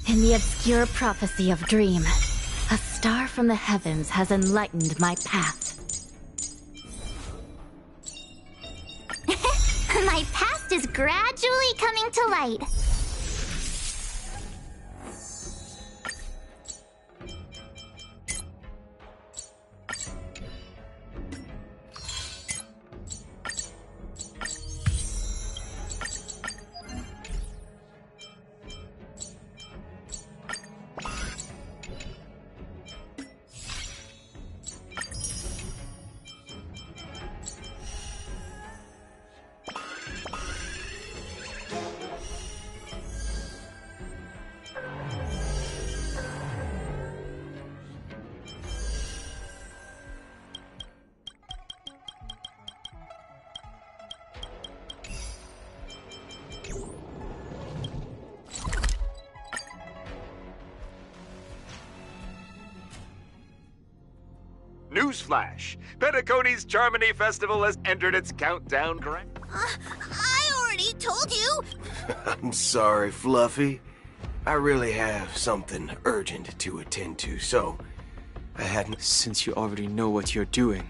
In the obscure prophecy of Dream, a star from the heavens has enlightened my path. My past is gradually coming to light. Newsflash! Penacony's Charmony Festival has entered its countdown grand. I already told you! I'm sorry, Fluffy. I really have something urgent to attend to, so I hadn't... Since you already know what you're doing,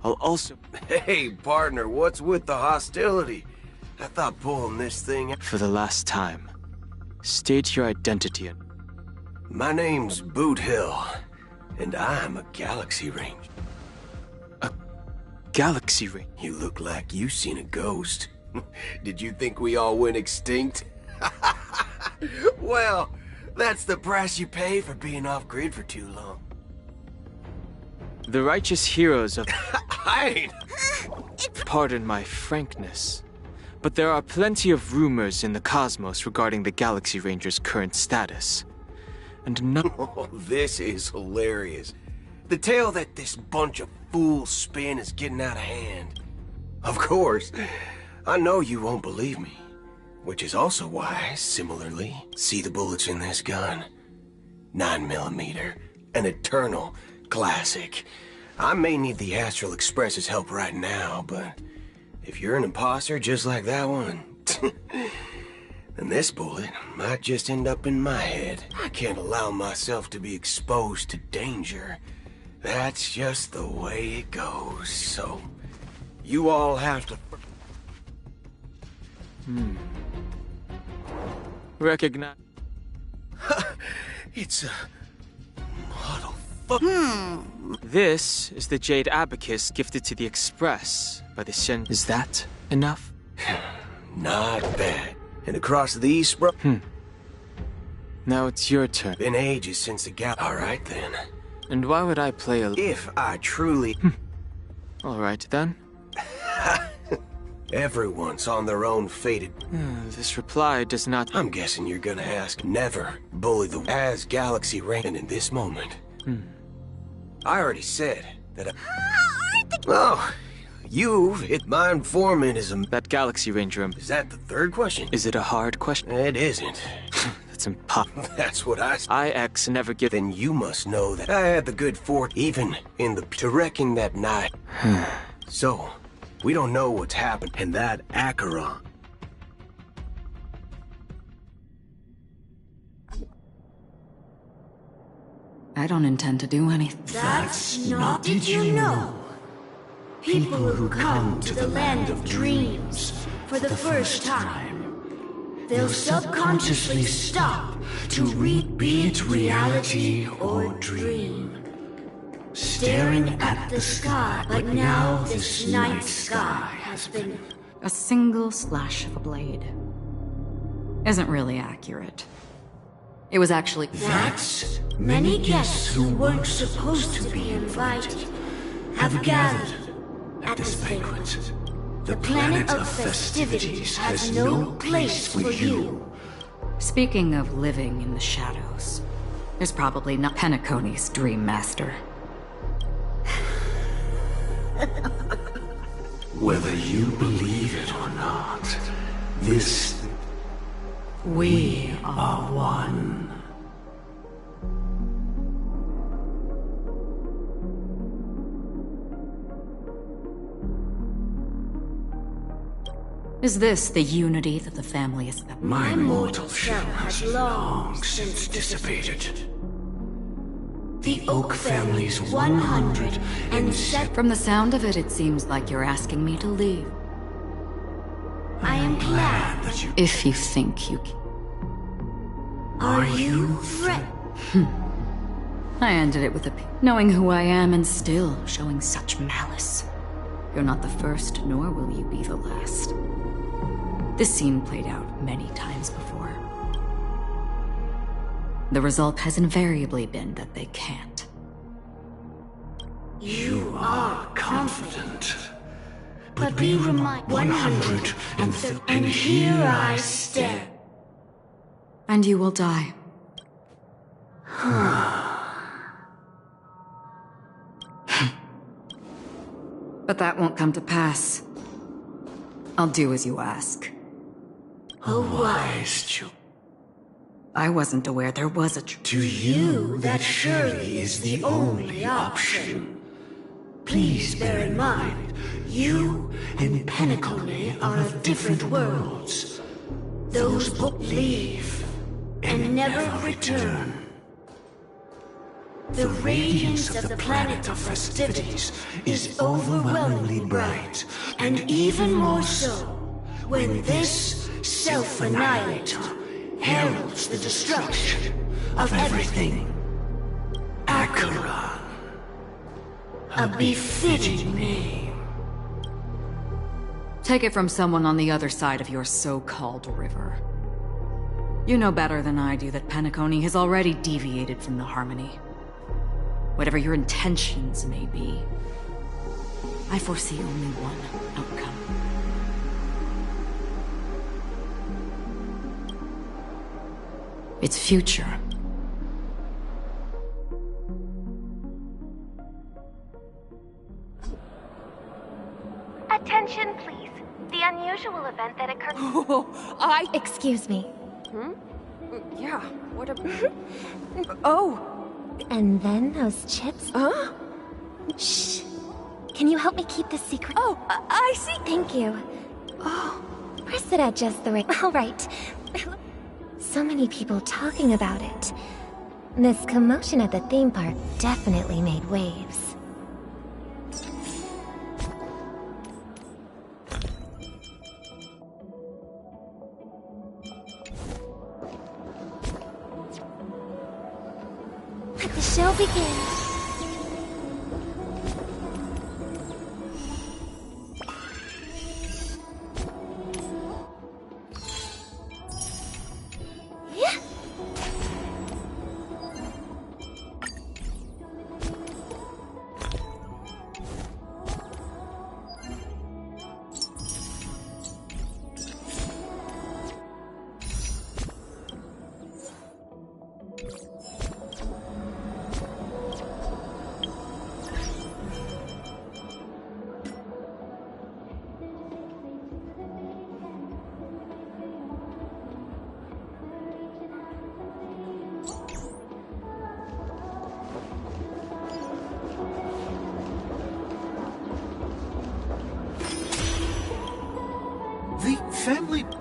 I'll also... Hey, partner, what's with the hostility? I thought pulling this thing... For the last time, state your identity and... My name's Boot Hill, and I'm a Galaxy Ranger. A Galaxy Ranger? You look like you seen a ghost. Did you think we all went extinct? Well, that's the price you pay for being off-grid for too long. The righteous heroes of... I ain't... Pardon my frankness, but there are plenty of rumors in the cosmos regarding the Galaxy Ranger's current status. And none... Oh, this is hilarious. The tale that this bunch of fools spin is getting out of hand. Of course, I know you won't believe me. Which is also why I, similarly, see the bullets in this gun. 9mm, an eternal classic. I may need the Astral Express's help right now, but if you're an imposter just like that one, then this bullet might just end up in my head. I can't allow myself to be exposed to danger. That's just the way it goes, so you all have to... Recognize... It's a... model This is the Jade Abacus gifted to the Express by the Shen... Is that enough? Not bad. And across these, bro... Now it's your turn. Been ages since the gap. All right, then. And why would I play a... If I truly... All right, then. Everyone's on their own fated... This reply does not... I'm guessing you're gonna ask. Never bully the... As Galaxy Ranger. And in this moment... I already said that I... Oh, you've hit my informant is a... That Galaxy Ranger... Is that the third question? Is it a hard question? It isn't. That's impossible. That's what I... IX never give... Then you must know that I had the good fortune, even in the... to reckon that night. So, we don't know what's happened. And that Acheron... I don't intend to do anything. That's not... Did you know? People who come to the land of dreams for the first time, they'll subconsciously stop to read, be it reality or dream. Staring at the sky, but now this night sky has been... A single slash of a blade isn't really accurate. It was actually... That's many guests who weren't supposed to be invited have gathered at this banquet. The planet of festivities has no place for you. Speaking of living in the shadows, there's probably not Penacony's Dream Master. Whether you believe it or not, we are one. Is this the unity that the family is about? My mortal shell has long since dissipated. The Oak family's 107... From the sound of it, it seems like you're asking me to leave. I am glad that you... If you think you can. Are you threatened? I ended it with a P. Knowing who I am and still showing such malice. You're not the first, nor will you be the last. This scene played out many times before. The result has invariably been that they can't. You are confident. But be reminded 130, and here I stand. And you will die. But that won't come to pass. I'll do as you ask. A wise choice. I wasn't aware there was a To you, that surely is the only option. Please bear in mind, you and Penacony are of different worlds. Those books leave and never return. The radiance of the planet of festivities is overwhelmingly bright, and even more so when this self-annihilator heralds the destruction of everything. Acheron. A befitting name. Take it from someone on the other side of your so-called river. You know better than I do that Penacony has already deviated from the Harmony. Whatever your intentions may be, I foresee only one outcome. Its future. Attention, please. The unusual event that occurred. Excuse me. Yeah, what a... Oh! And then those chips? Huh? Shh. Can you help me keep this secret? Oh, I see. Thank you. Oh, press it at just the right... All right. So many people talking about it. This commotion at the theme park definitely made waves. Let the show begin.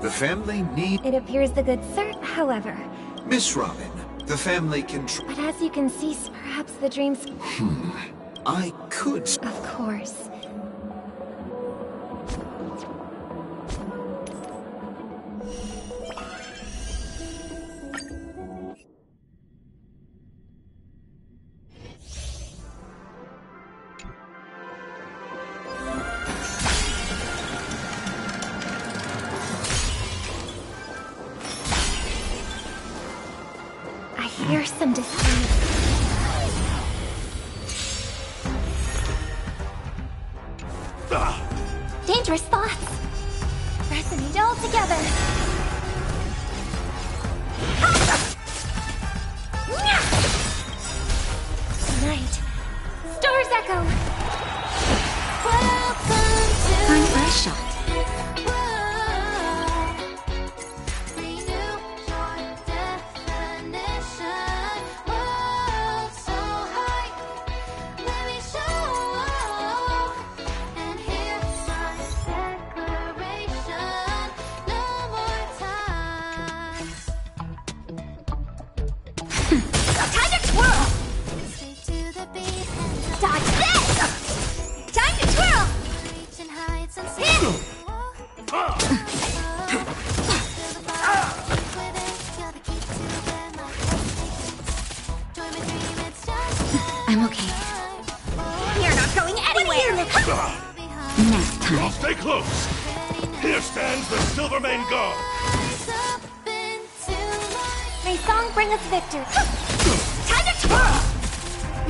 The family need... It appears the good sir, however. Miss Robin, the family can... But as you can see, perhaps the dreams... I could... Of course. Here's some dispute. Dangerous thoughts. Resonate all together. Tonight, stars echo. Find fresh shot. Declaration. Time to twirl! Dodge this! Time to twirl! I'm okay. You're not going anywhere! Nap time. Stay close! Here stands the Silvermane Guard! May song bring us victory. Time to twirl!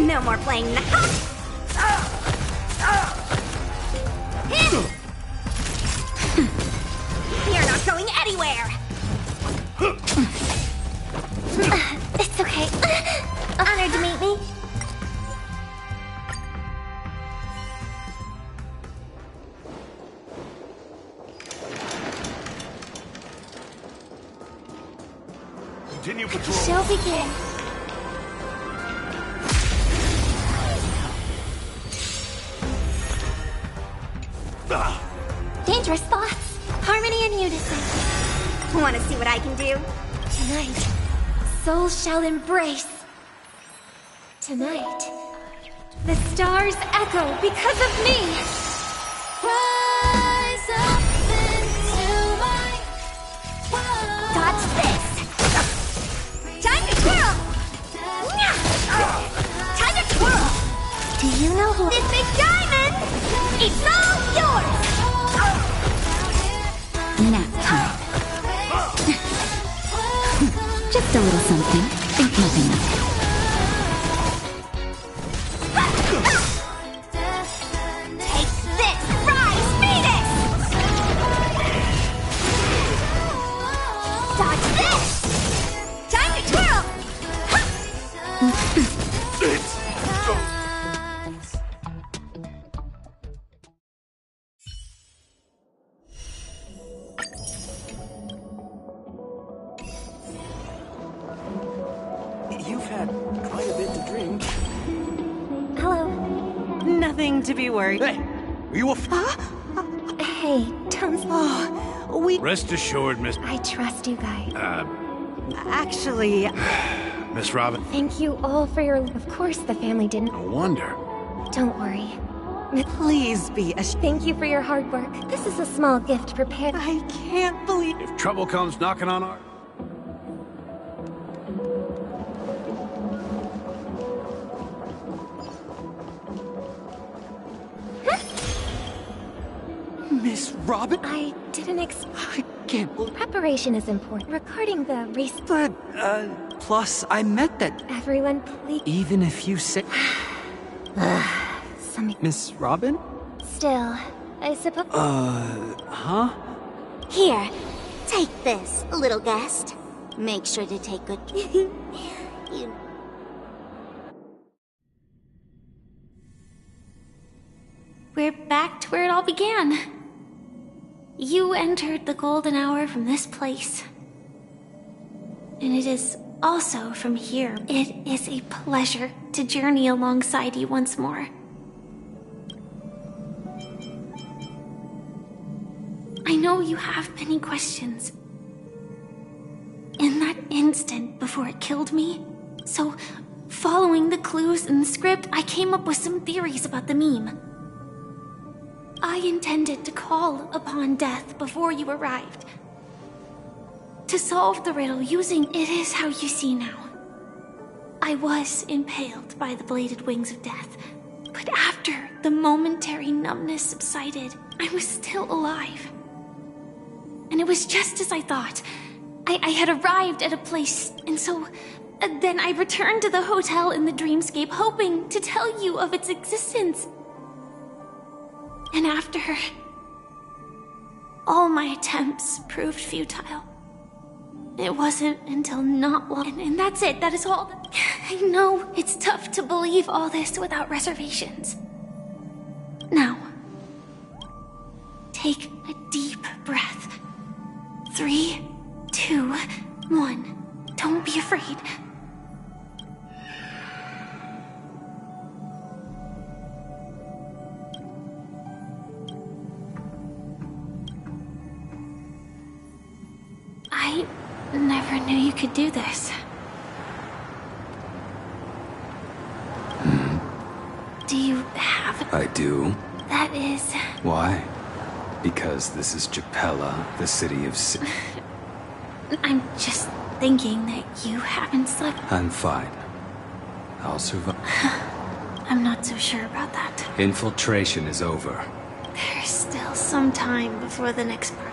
No more playing You're not going anywhere! It's okay. Honored to meet me. Continue patrol. Show begin. Dangerous thoughts. Harmony and unison. Want to see what I can do? Tonight, souls shall embrace. Tonight, the stars echo because of me. Rise up into my world. Dodge this! Time to twirl! Time to twirl! Do you know who? This big diamond! It's all yours! Nap time. Just a little something. Think nothing of it. Take this, Rise Phoenix! Dodge this! Time to twirl! You've had quite a bit to drink. Hello. Nothing to be worried. Hey, are you a Hey, don't. We Rest assured, I trust you guys. actually... Miss Robin. Thank you all for your. Of course, the family didn't. No wonder. Don't worry. Please be a... Thank you for your hard work. This is a small gift prepared. I can't believe... If trouble comes knocking on our... Miss Robin? I didn't I can't believe... Preparation is important. Regarding the race. But, plus, I meant that Everyone, please. even if you say... Some. Miss Robin? Still, I suppose. Huh? Here, take this, little guest. Make sure to take good... you... We're back to where it all began. You entered the golden hour from this place. And it is also from here. It is a pleasure to journey alongside you once more. I know you have many questions. In that instant before it killed me, so following the clues in the script, I came up with some theories about the meme. I intended to call upon death before you arrived. To solve the riddle using it is how you see now. I was impaled by the bladed wings of death, but after the momentary numbness subsided, I was still alive. And it was just as I thought. I had arrived at a place, and so then I returned to the hotel in the dreamscape, hoping to tell you of its existence. And after all my attempts proved futile. It wasn't until not long, and that's it, that is all. I know it's tough to believe all this without reservations. Now, take a deep breath. 3, 2, 1. Don't be afraid. I never knew you could do this. I do. That is... Why? Because this is Japella, the city of I'm just thinking that you haven't slept. I'm fine. I'll survive. I'm not so sure about that. Infiltration is over. There's still some time before the next part.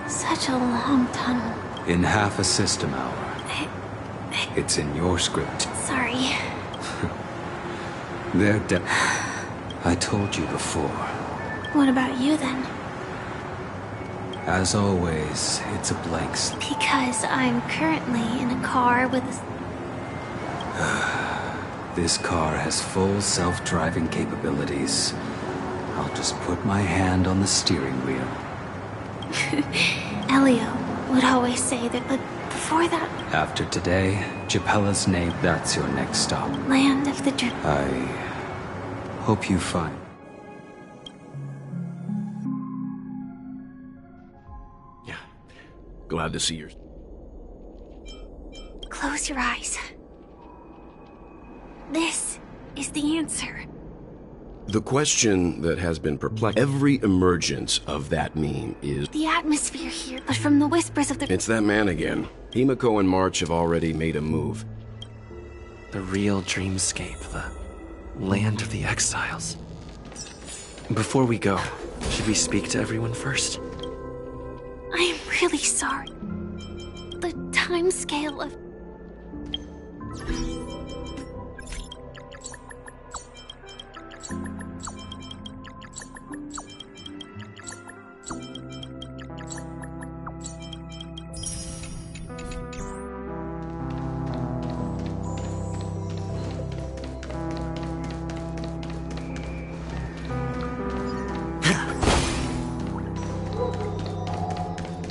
Such a long tunnel. In half a system hour. It's in your script. Sorry. They're dead. I told you before. What about you then? As always, it's a blank slate. Because I'm currently in a car with a... This car has full self-driving capabilities. I'll just put my hand on the steering wheel. Elio would always say that, but before that... After today, Japella's name, that's your next stop. Land of the Dream. I hope you find... Yeah. Glad to see you. Close your eyes. This is the answer. The question that has been perplexed every emergence of that meme is... The atmosphere here, but from the whispers of the... It's that man again. Himiko and March have already made a move. The real dreamscape, the land of the exiles. Before we go, should we speak to everyone first? I'm really sorry. The time scale of...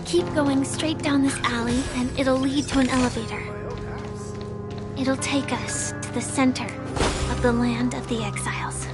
Keep going straight down this alley, and it'll lead to an elevator. It'll take us to the center of the land of the exiles.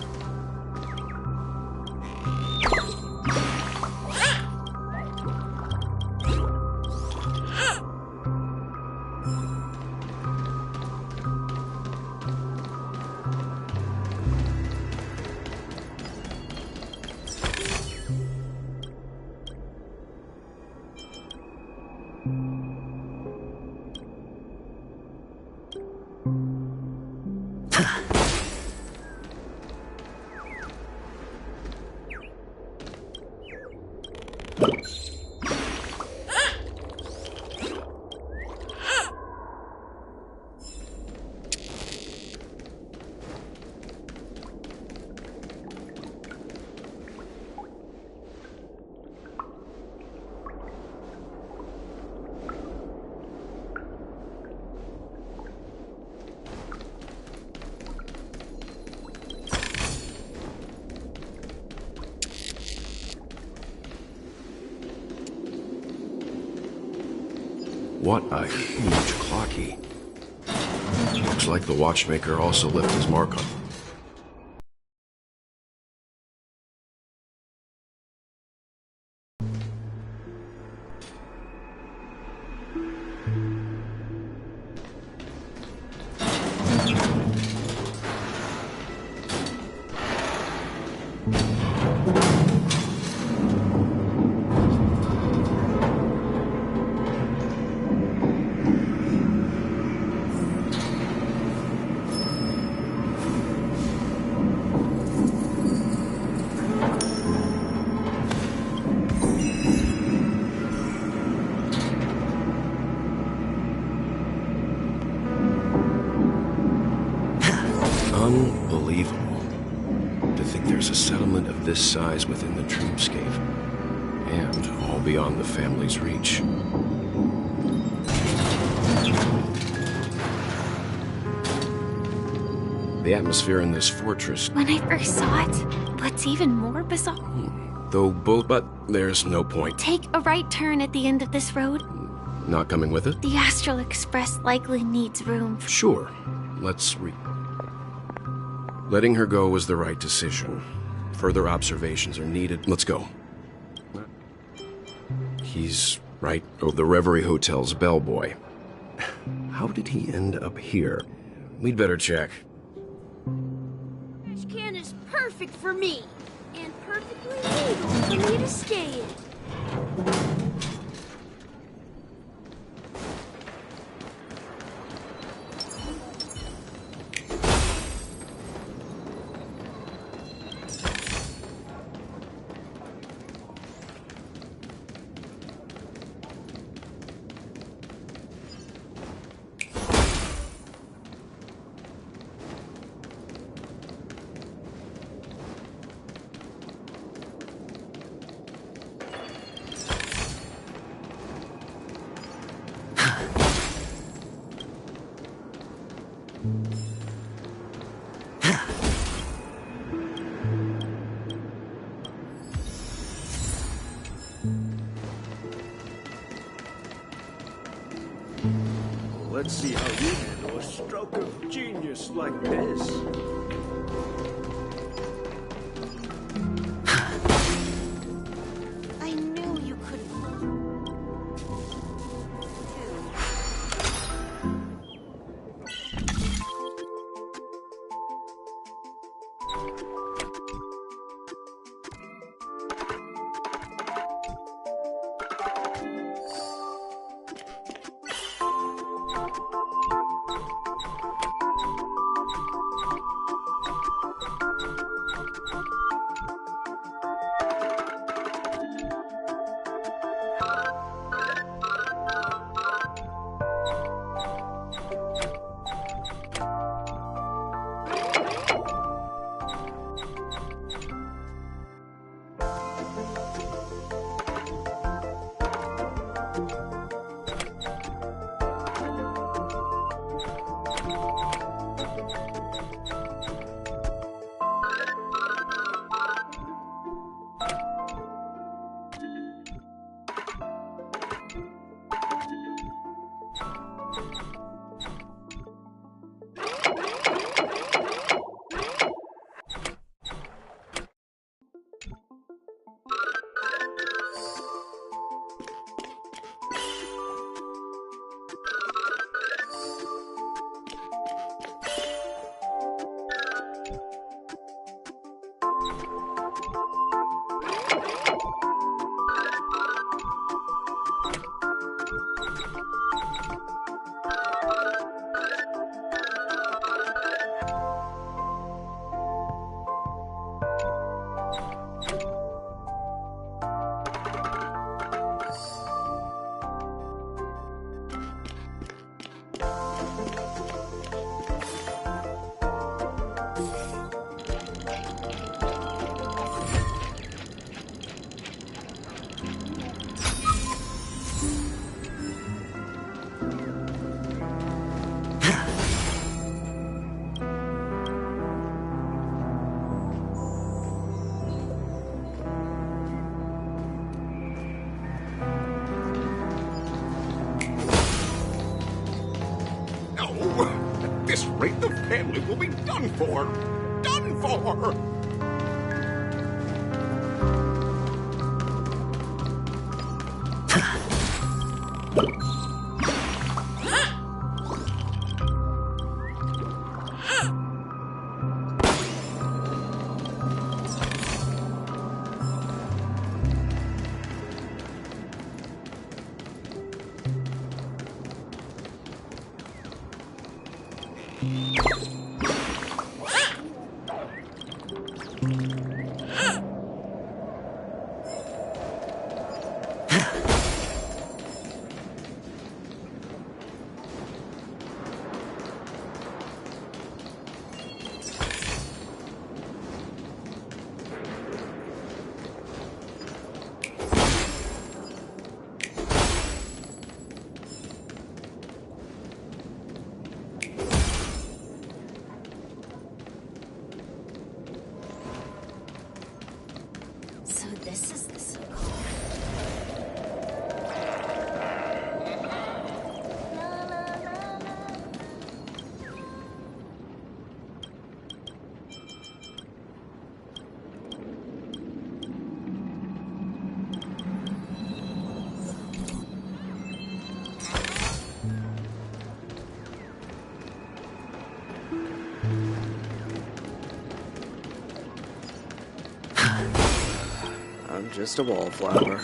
What a huge clock key. Looks like the watchmaker also left his mark on. Unbelievable. To think there's a settlement of this size within the dreamscape. And all beyond the family's reach. The atmosphere in this fortress... When I first saw it, what's even more bizarre... But there's no point. Take a right turn at the end of this road. Not coming with it? The Astral Express likely needs room. Sure. Let's Letting her go was the right decision. Further observations are needed. Let's go. He's right. Oh, the Reverie Hotel's bellboy. How did he end up here? We'd better check. perfect for me. And perfectly legal for me to stay in. Let's see how you handle a stroke of genius like this. I knew you could. At this rate, the family will be done for. Done for! I'm just a wallflower.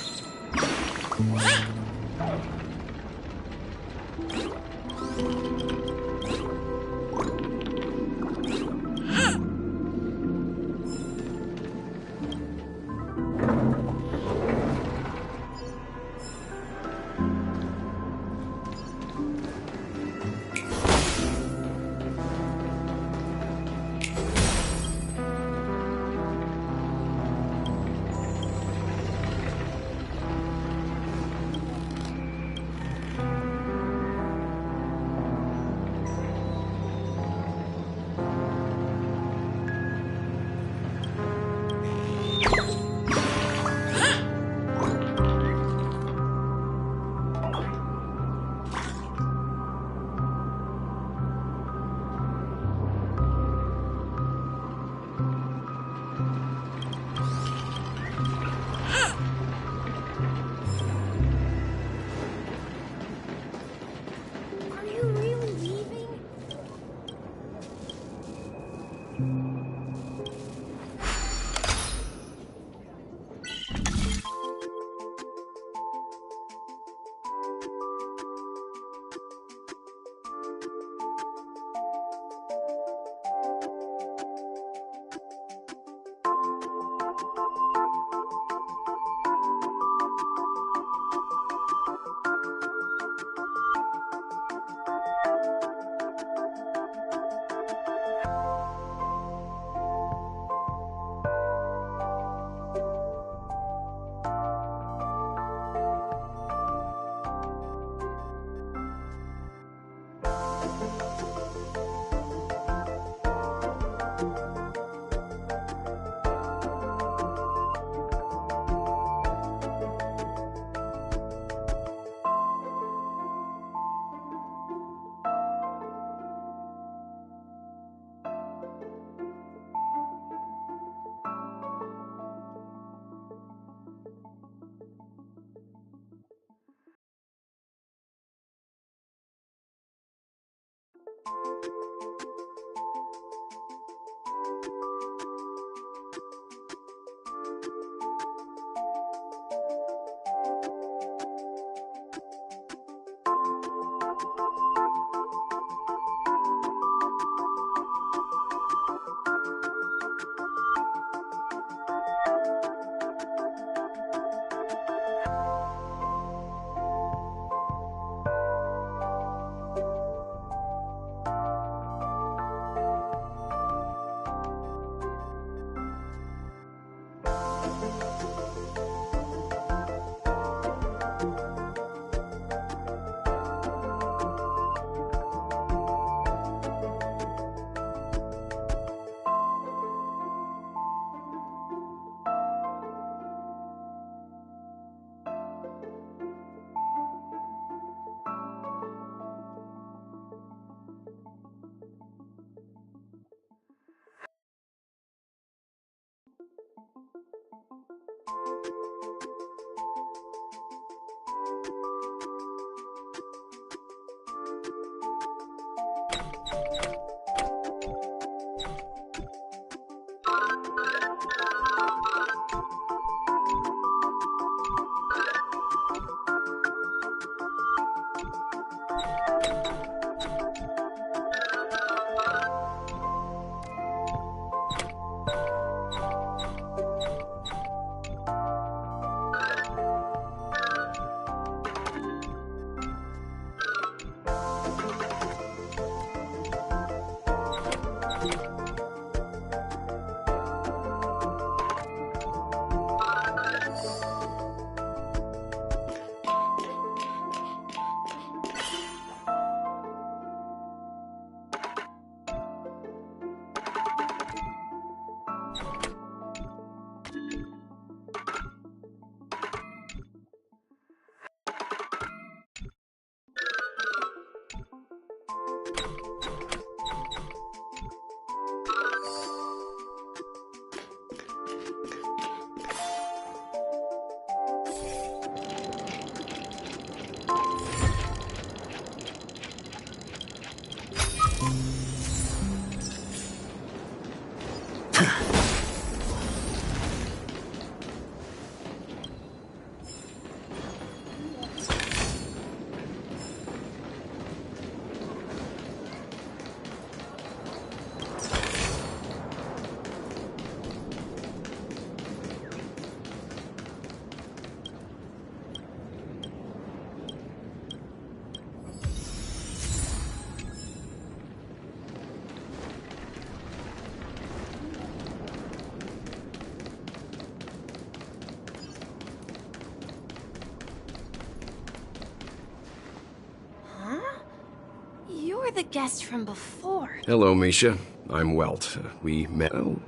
were the guest from before. Hello, Misha. I'm Welt. We met... Oh.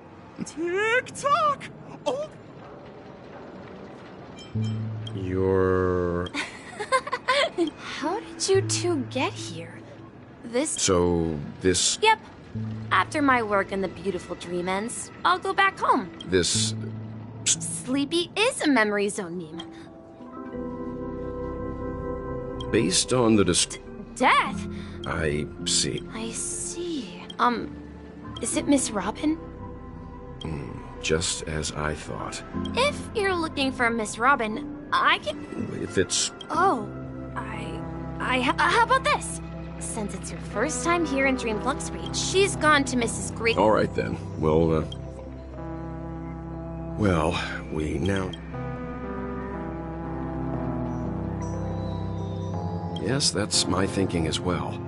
Tick-tock! Oh! You're... How did you two get here? So, this... Yep. After my work in the beautiful dream ends, I'll go back home. This... Sleepy is a memory zone meme. Based on the Death? I see. I see. Is it Miss Robin? Just as I thought. If you're looking for Miss Robin, I can... If it's... Oh, how about this? Since it's your first time here in Dreamflux Reach, she's gone to Mrs. Green. All right, then. Well, we now... Yes, that's my thinking as well.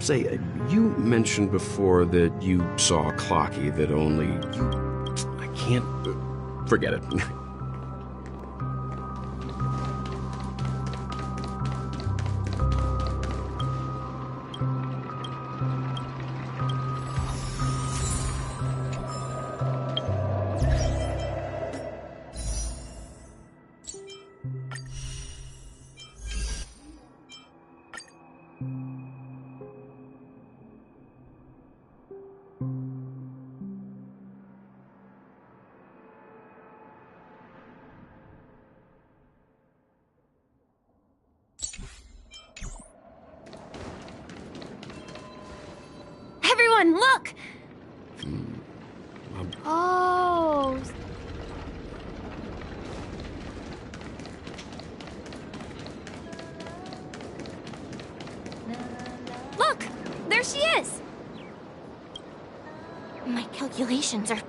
Say, you mentioned before that you saw Clocky that only you... I can't... forget it. Everyone, look! Oh... Look! There she is! My calculations are...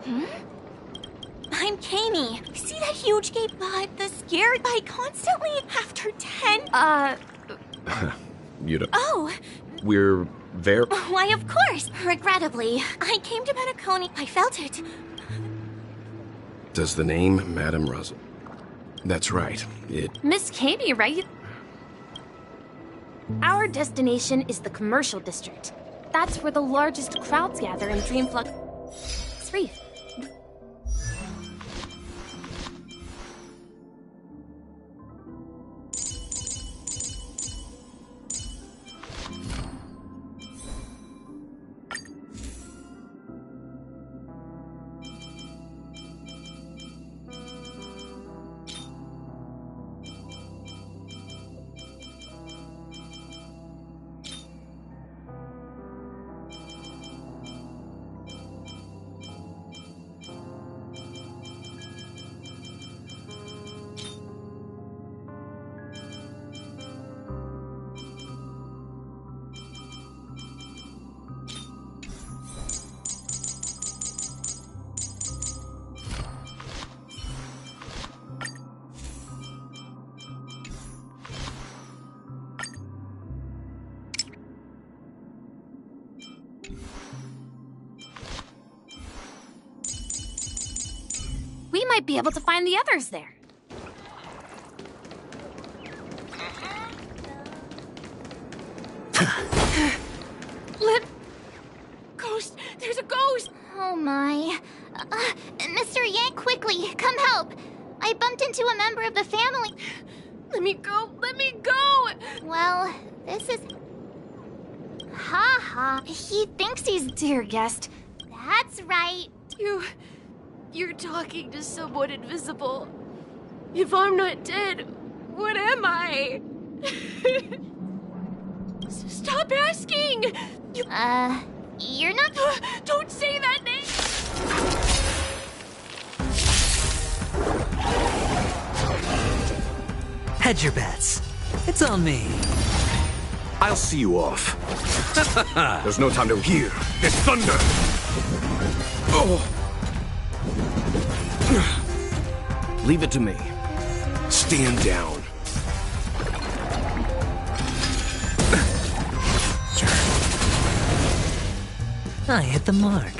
I'm Kami. See that huge gate, but the scared guy constantly after 10... You don't... Oh! We're there... Why, of course! Regrettably, I came to Penacony. I felt it. Does the name Madame Rosa... That's right. It... Miss Kami, right? Our destination is the commercial district. That's where the largest crowds gather in Dreamflux Reef. We might be able to find the others there. Ghost! There's a ghost! Oh my. Mr. Yank, quickly, come help. I bumped into a member of the family. Let me go! Let me go! Well, this is... Ha ha. He thinks he's dear guest. That's right. You're talking to someone invisible. If I'm not dead, what am I? Stop asking! You're not... Don't say that name! Hedge your bets. It's on me. I'll see you off. There's no time to hear this thunder. Oh. Leave it to me. Stand down. I hit the mark.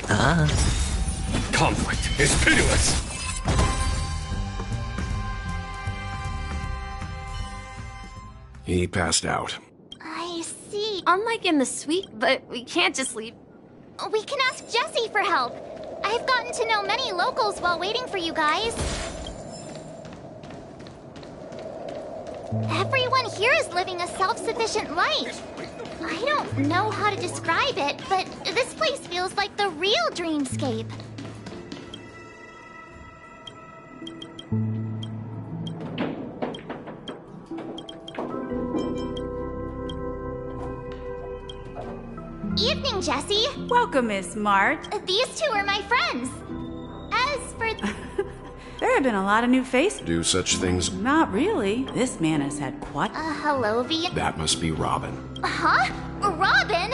Conflict is pitiless. He passed out. I see. sleep. Unlike in the suite, but we can't just leave. We can ask Jesse for help. I've gotten to know many locals while waiting for you guys. Everyone here is living a self-sufficient life. I don't know how to describe it, but this place feels like the real dreamscape. Evening, Jesse. Welcome, Miss Mart. These two are my friends. As for... There have been a lot of new faces. Do such things? Not really. This man has had quite... hello, V. That must be Robin. Huh? Robin?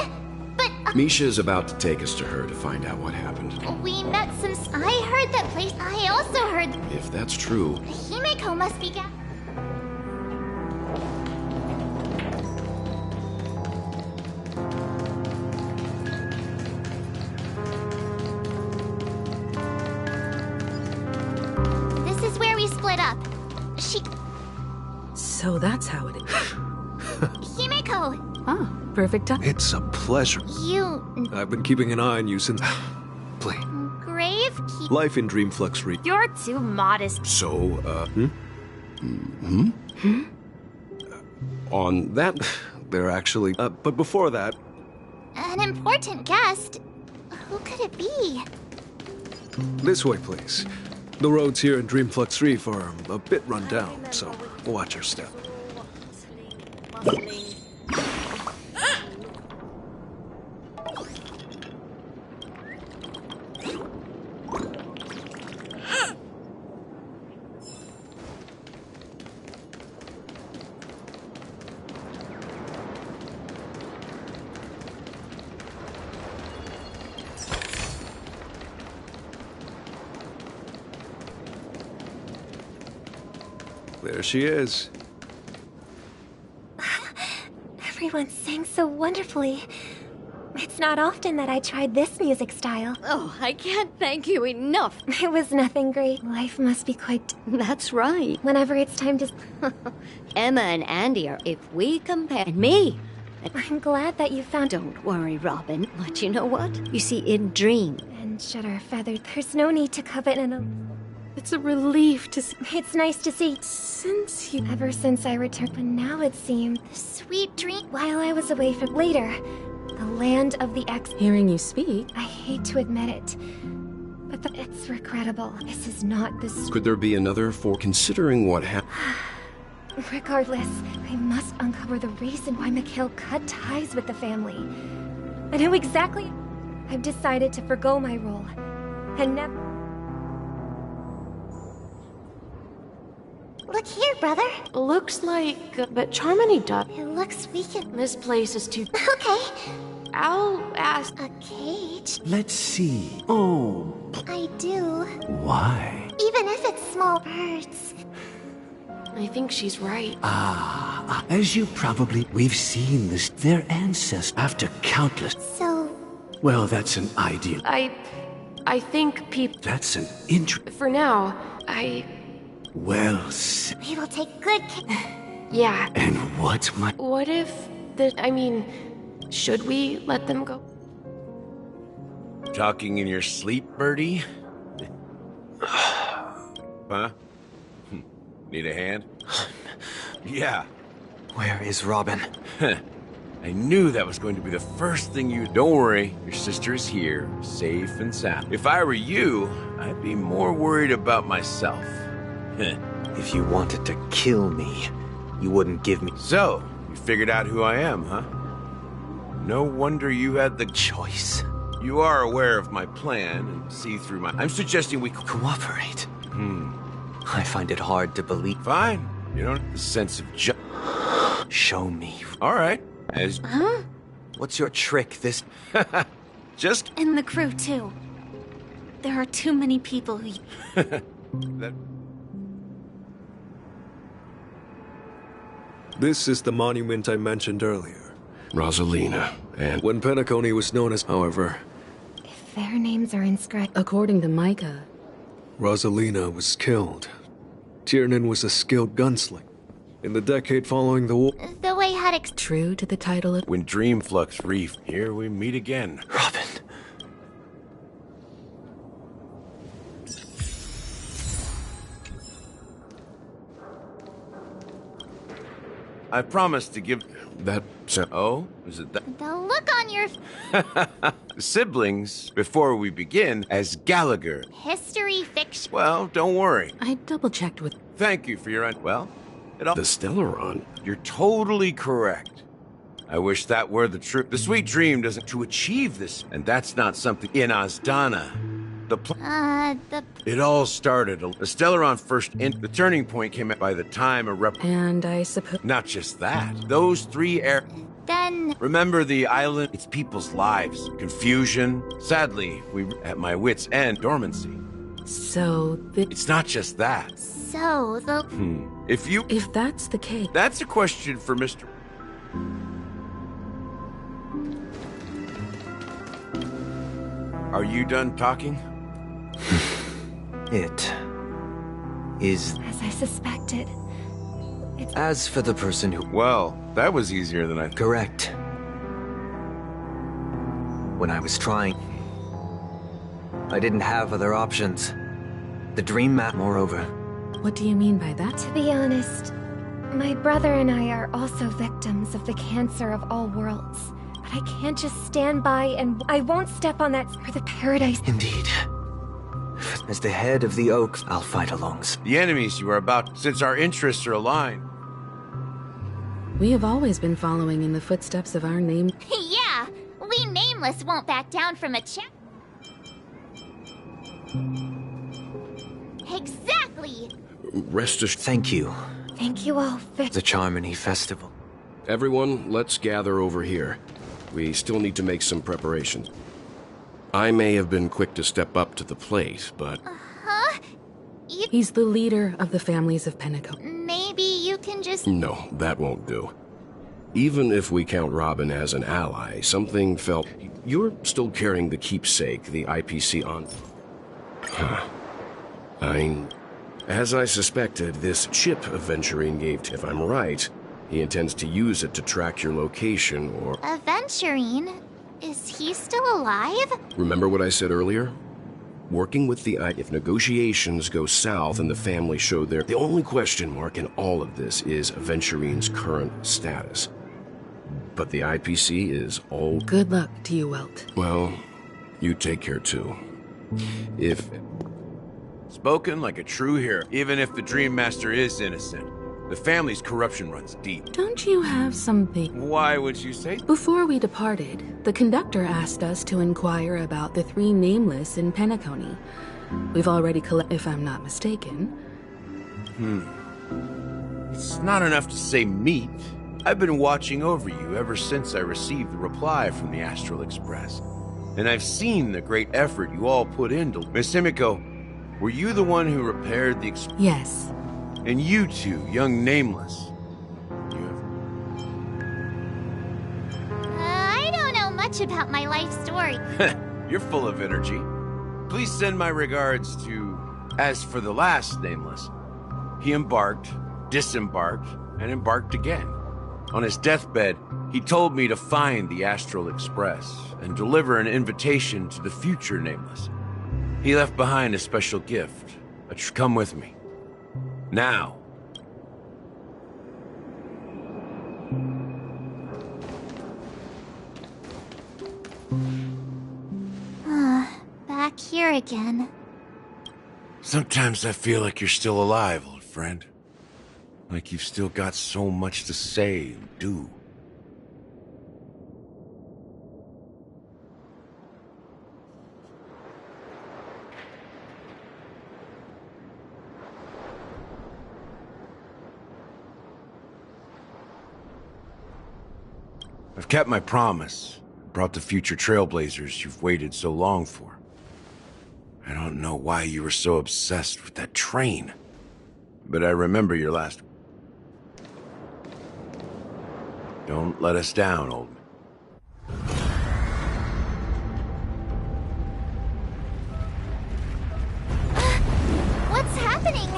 But... Misha's about to take us to her to find out what happened. We met some... I heard that place. I also heard... If that's true... Himeko must be... This is where we split up. So that's how it is. Himeko! Ah, perfect time. It's a pleasure. You... I've been keeping an eye on you since... Play. Grave Keep... Life in Dreamflux Re... You're too modest. So, on that... They're actually... but before that... An important guest? Who could it be? This way, please. The roads here in Dreamflux Reef are a bit run down, so watch your step. There she is. Everyone sang so wonderfully. It's not often that I tried this music style. Oh, I can't thank you enough. It was nothing great. Life must be quite... That's right. Whenever it's time to... Emma and Andy are, if we compare... And me! I'm glad that you found... Don't worry, Robin. But you know what? You see, in Dream... And Shudder Feathered, there's no need to covet an... It's a relief to see. It's nice to see. Ever since I returned, but now it seemed... The sweet dream... While I was away from... Later, the land of the ex... Hearing you speak... I hate to admit it, but it's regrettable. This is not the... Could there be another for considering what happened? Regardless, I must uncover the reason why Mikhail cut ties with the family. And who exactly... I've decided to forgo my role, and never... Look here, brother. Looks like... but Charmony does. It looks weakened. This place is too... Okay. I'll ask... A cage? Let's see. Oh. I do. Why? Even if it's small birds. I think she's right. As you probably... We've seen this. Their ancestors after countless... So... Well, that's an ideal... I think people... That's an For now, Well, we will take good care... Yeah. And what What if should we let them go? Talking in your sleep, Birdie? Huh? Need a hand? Yeah. Where is Robin? I knew that was going to be the first thing you... Don't worry, your sister is here, safe and sound. If I were you, I'd be more worried about myself. If you wanted to kill me, you wouldn't give me... So, you figured out who I am, huh? No wonder you had the choice. You are aware of my plan and see through my... I'm suggesting we cooperate. I find it hard to believe. Fine. You don't have the sense of Show me. All right. As... Huh? What's your trick this... Just... And the crew, too. There are too many people who... that... This is the monument I mentioned earlier. Rosalina, and... When Penacony was known as, however... If their names are inscribed... According to Micah... Rosalina was killed. Tiernan was a skilled gunslinger. In the decade following the war... The way had True to the title of... When Dreamflux Reef, here we meet again. Robin. I promised to give... That... Oh? Is it that? the look on your Siblings, before we begin, as Gallagher. history fiction. Well, don't worry. I double-checked with... Thank you for your... Well, it all... The Stellaron? You're totally correct. I wish that were the truth. The sweet dream doesn't... To achieve this, and that's not something... In Asdana, It all started... The Stellaron first... The turning point came by the time a And I suppose... Not just that. Those 3 Then... Remember the island? It's people's lives. Confusion. Sadly, we at my wit's end. Dormancy. So... It's not just that. So, the... If that's the case... That's a question for Mr. Are you done talking? It is... As I suspected. As for the person who... Well, that was easier than I... Correct. When I was trying, I didn't have other options. The dream map, moreover. What do you mean by that? To be honest, my brother and I are also victims of the cancer of all worlds. But I can't just stand by and I won't step on that for the paradise. Indeed. As the head of the Oak, I'll fight alongside. The enemies you are about, since our interests are aligned. We have always been following in the footsteps of our name... Yeah, we Nameless won't back down from a Exactly! Rest assured. Thank you. Thank you all for... The Charmony Festival. Everyone, let's gather over here. We still need to make some preparations. I may have been quick to step up to the plate, but... Huh? He's the leader of the families of Pentecost. Maybe you can just... No, that won't do. Even if we count Robin as an ally, something felt... You're still carrying the keepsake, the IPC on... As I suspected, this chip Aventurine gave to... If I'm right, he intends to use it to track your location or... Aventurine? Is he still alive? Remember what I said earlier? Working with the if negotiations go south and the family show their... The only question mark in all of this is Aventurine's current status. But the IPC is all... Good luck to you, Welt. Well, you take care too. If... Spoken like a true hero, even if the Dream Master is innocent. The family's corruption runs deep. Don't you have something? Why would you say? Before we departed, the conductor asked us to inquire about the 3 Nameless in Penacony. We've already if I'm not mistaken. It's not enough to say meet. I've been watching over you ever since I received the reply from the Astral Express. And I've seen the great effort you all put into... Miss Himiko, were you the one who repaired the... Yes. And you two, young Nameless. I don't know much about my life story. You're full of energy. Please send my regards to... As for the last Nameless, he embarked, disembarked, and embarked again. On his deathbed, he told me to find the Astral Express and deliver an invitation to the future Nameless. He left behind a special gift. Come with me. Now. Back here again. Sometimes I feel like you're still alive, old friend. Like you've still got so much to say and do. I've kept my promise. Brought the future trailblazers you've waited so long for. I don't know why you were so obsessed with that train. But I remember your last... Don't let us down, old man. What's happening?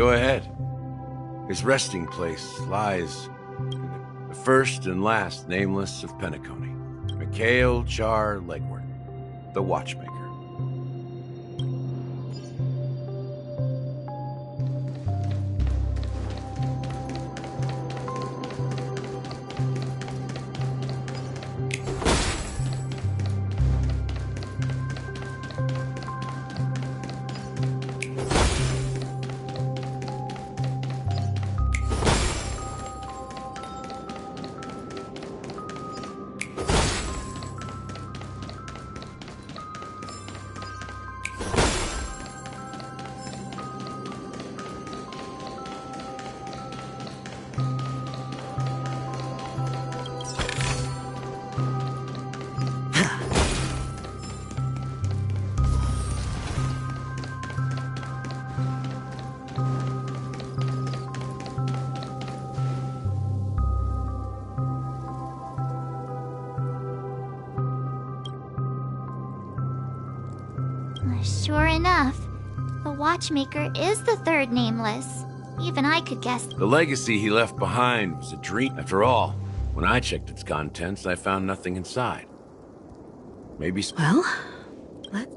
Go ahead. His resting place lies in the first and last nameless of Penacony. Mikhail Char Legward, the Watchmaker. Sure enough, the Watchmaker is the third nameless. Even I could guess. The legacy he left behind was a dream. After all, when I checked its contents, I found nothing inside. Maybe... Well, let's...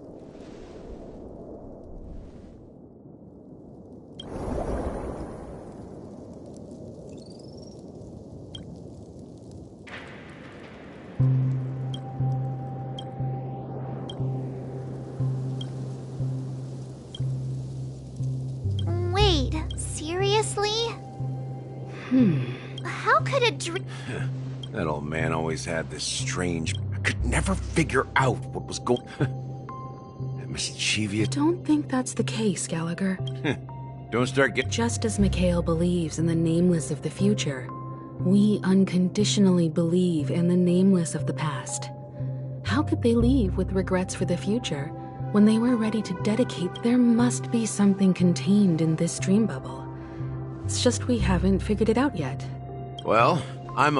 Wait, seriously? How could a dream... That old man always had this strange... I could never figure out what was going... That mischievous... Don't think that's the case, Gallagher. Don't start getting... Just as Mikhail believes in the nameless of the future, we unconditionally believe in the nameless of the past. How could they leave with regrets for the future when they were ready to dedicate? There must be something contained in this dream bubble. It's just we haven't figured it out yet. Well,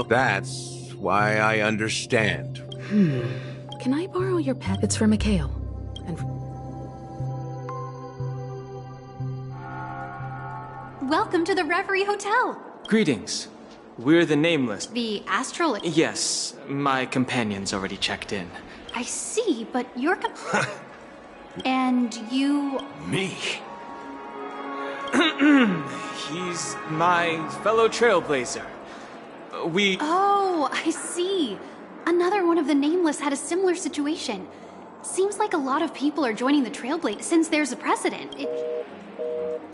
that's why I understand. Can I borrow your pet? It's for Mikhail. And Welcome to the Reverie Hotel. Greetings. We're the Nameless. The Astral... Yes, my companion's already checked in. I see, but you're... And you... Me? He's my fellow trailblazer. We... Oh, I see. Another one of the Nameless had a similar situation. Seems like a lot of people are joining the Trailblaze since there's a precedent.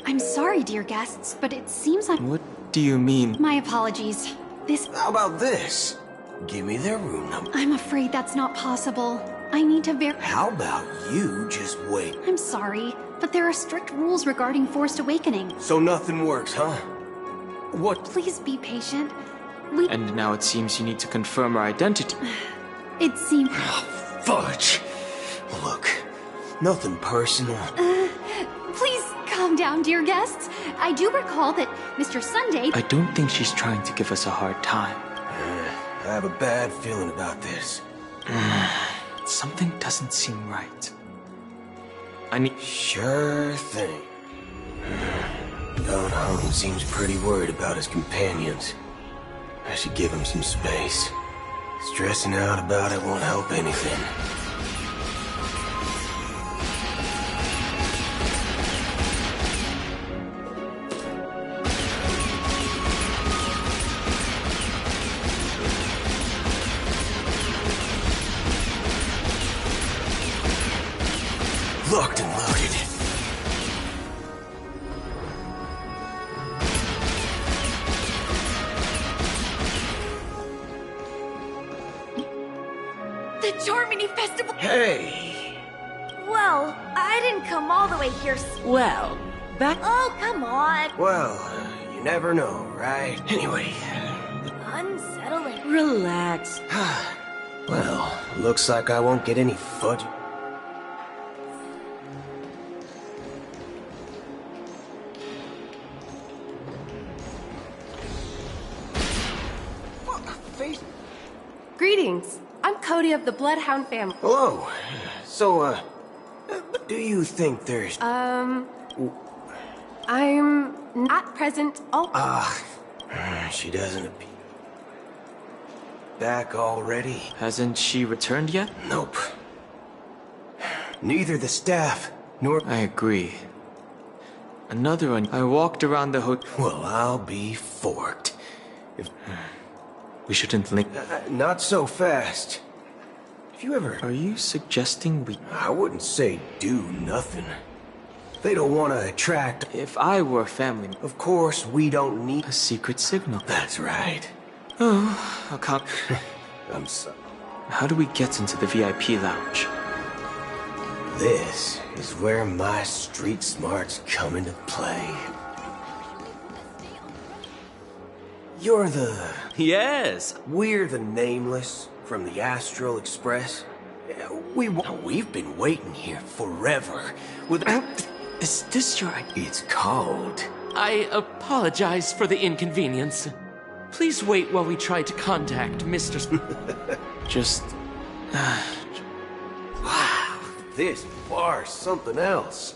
I'm sorry, dear guests, but it seems like... What do you mean? My apologies. How about this? Give me their room number. I'm afraid that's not possible. I need to How about you just wait? I'm sorry, but there are strict rules regarding forced awakening. So nothing works, huh? What? Please be patient. And now it seems you need to confirm our identity. It seems... Fudge! Look, nothing personal. Please calm down, dear guests. I do recall that Mr. Sunday... I don't think she's trying to give us a hard time. I have a bad feeling about this. Something doesn't seem right. I need... Sure thing. Don Hung seems pretty worried about his companions. I should give him some space. Stressing out about it won't help anything. Locked and loaded. The Charmony Festival... Hey! Well, I didn't come all the way here. Well, back... Oh, come on. Well, you never know, right? Anyway. Unsettling. Relax. Well, looks like I won't get any fudge. Greetings. I'm Cody of the Bloodhound family. Hello. So, do you think there's... I I'm not present. Oh. She doesn't appear. Back already? Hasn't she returned yet? Nope. Neither the staff nor... I agree. Another one. I walked around the hotel. Well, I'll be forked. If... We shouldn't link... not so fast. If you ever... Are you suggesting we... I wouldn't say do nothing. They don't want to attract... If I were family... Of course, we don't need... A secret signal. That's right. Oh, I'll come... I'm sorry. How do we get into the VIP lounge? This is where my street smarts come into play. You're the... Yes. We're the Nameless from the Astral Express. We've been waiting here forever. Is this your... It's called... I apologize for the inconvenience. Please wait while we try to contact Mr. Just... Wow, this bar's something else.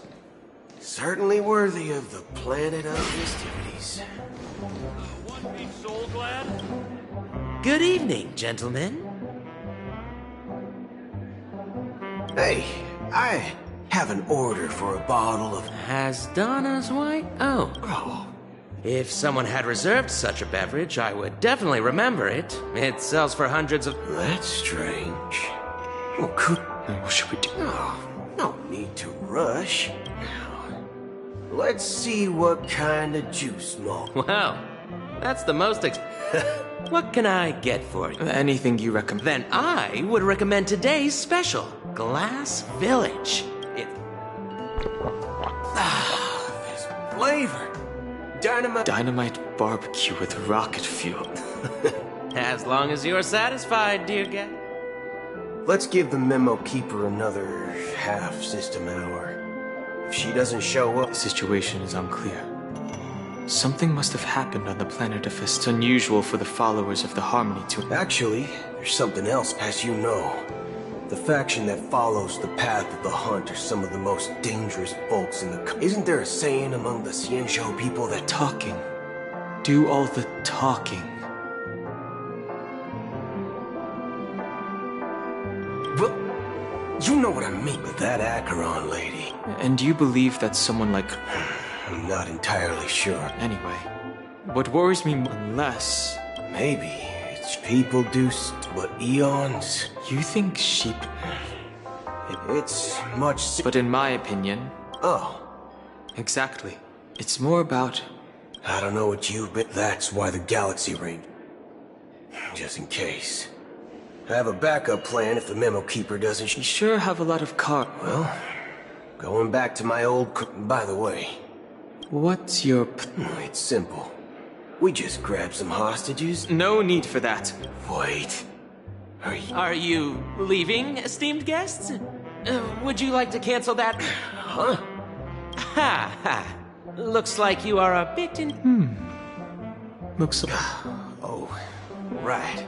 Certainly worthy of the planet of festivities. Good evening, gentlemen. Hey, I have an order for a bottle of... Has Donna's White? Oh. If someone had reserved such a beverage, I would definitely remember it. It sells for hundreds of... That's strange. Well, what should we do? Oh, no need to rush. Let's see what kind of juice malt. Wow, that's the most What can I get for you? Anything you recommend. Then I would recommend today's special, Glass Village. This flavor. Dynamite barbecue with rocket fuel. As long as you're satisfied, dear guest. Let's give the memo keeper another half-system hour. If she doesn't show up... The situation is unclear. Something must have happened on the planet of It's unusual for the followers of the Harmony to... Actually, there's something else, as you know. The faction that follows the path of the Hunt are some of the most dangerous folks in the... Isn't there a saying among the Xianzhou people that... Talking. Do all the talking. Well, you know what I mean with that Acheron lady. And you believe that someone like... I'm not entirely sure. Anyway, what worries me unless... Maybe it's people deuced, but eons... You think sheep... It's much... But in my opinion... Oh. Exactly. It's more about... I don't know what you've been... That's why the Galaxy Range... Just in case. I have a backup plan if the memo keeper doesn't... You sure have a lot of car... Well, going back to my old... By the way... What's your... It's simple. We just grab some hostages... No need for that. Wait... Are you leaving, esteemed guests? Would you like to cancel that? Huh? Ha ha. Looks like you are a bit in... Looks... Oh, right.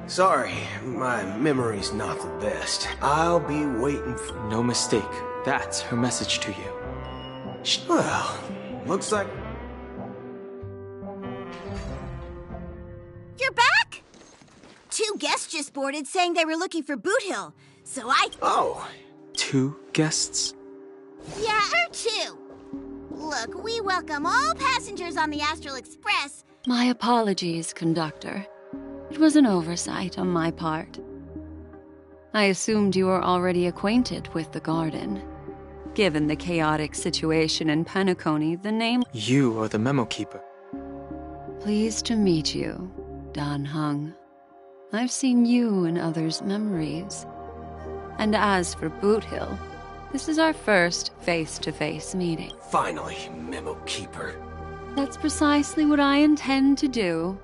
Sorry, my memory's not the best. I'll be waiting for... No mistake. That's her message to you. Well, looks like... You're back? 2 guests just boarded saying they were looking for Boot Hill, so I... Oh. 2 guests? Yeah, or 2. Look, we welcome all passengers on the Astral Express. My apologies, conductor. It was an oversight on my part. I assumed you were already acquainted with the garden. Given the chaotic situation in Penacony, the name... You are the memo keeper. Pleased to meet you, Dan Heng. I've seen you in others' memories. And as for Boot Hill, this is our first face-to-face meeting. Finally, memo keeper. That's precisely what I intend to do.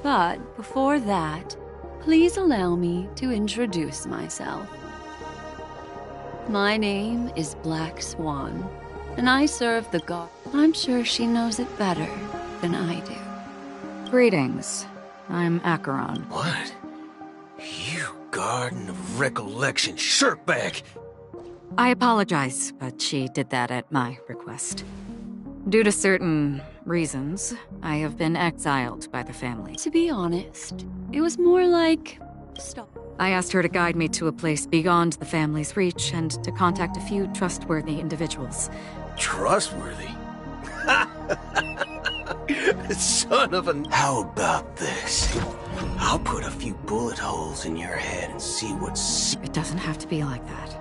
But before that, please allow me to introduce myself. My name is Black Swan, and I serve the guard. I'm sure she knows it better than I do. Greetings. I'm Acheron. What? You Garden of Recollection shirtbag! I apologize, but she did that at my request. Due to certain reasons, I have been exiled by the family. To be honest, it was more like... Stop. I asked her to guide me to a place beyond the family's reach and to contact a few trustworthy individuals. Trustworthy? Son of a... How about this? I'll put a few bullet holes in your head and see what's... It doesn't have to be like that.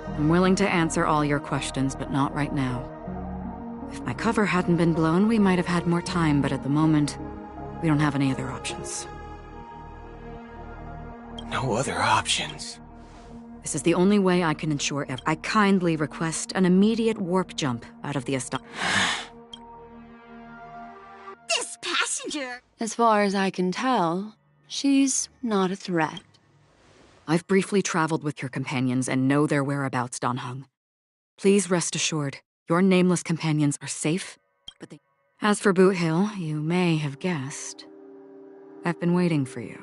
I'm willing to answer all your questions, but not right now. If my cover hadn't been blown, we might have had more time, but at the moment, we don't have any other options. No other options? This is the only way I can ensure I kindly request an immediate warp jump out of the This passenger! As far as I can tell, she's not a threat. I've briefly traveled with your companions and know their whereabouts, Dan Heng. Please rest assured, your nameless companions are safe, but they... As for Boot Hill, you may have guessed. I've been waiting for you.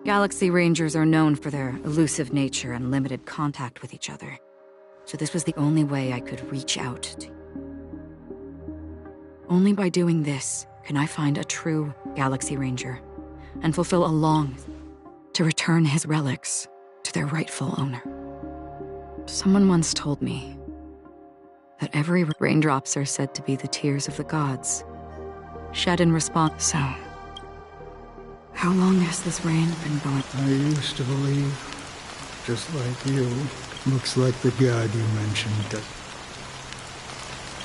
Galaxy Rangers are known for their elusive nature and limited contact with each other, so this was the only way I could reach out to you. Only by doing this can I find a true Galaxy Ranger and fulfill a long to return his relics to their rightful owner. Someone once told me that every raindrops are said to be the tears of the gods, shed in response. So, how long has this rain been going? I used to believe, just like you, looks like the god you mentioned that...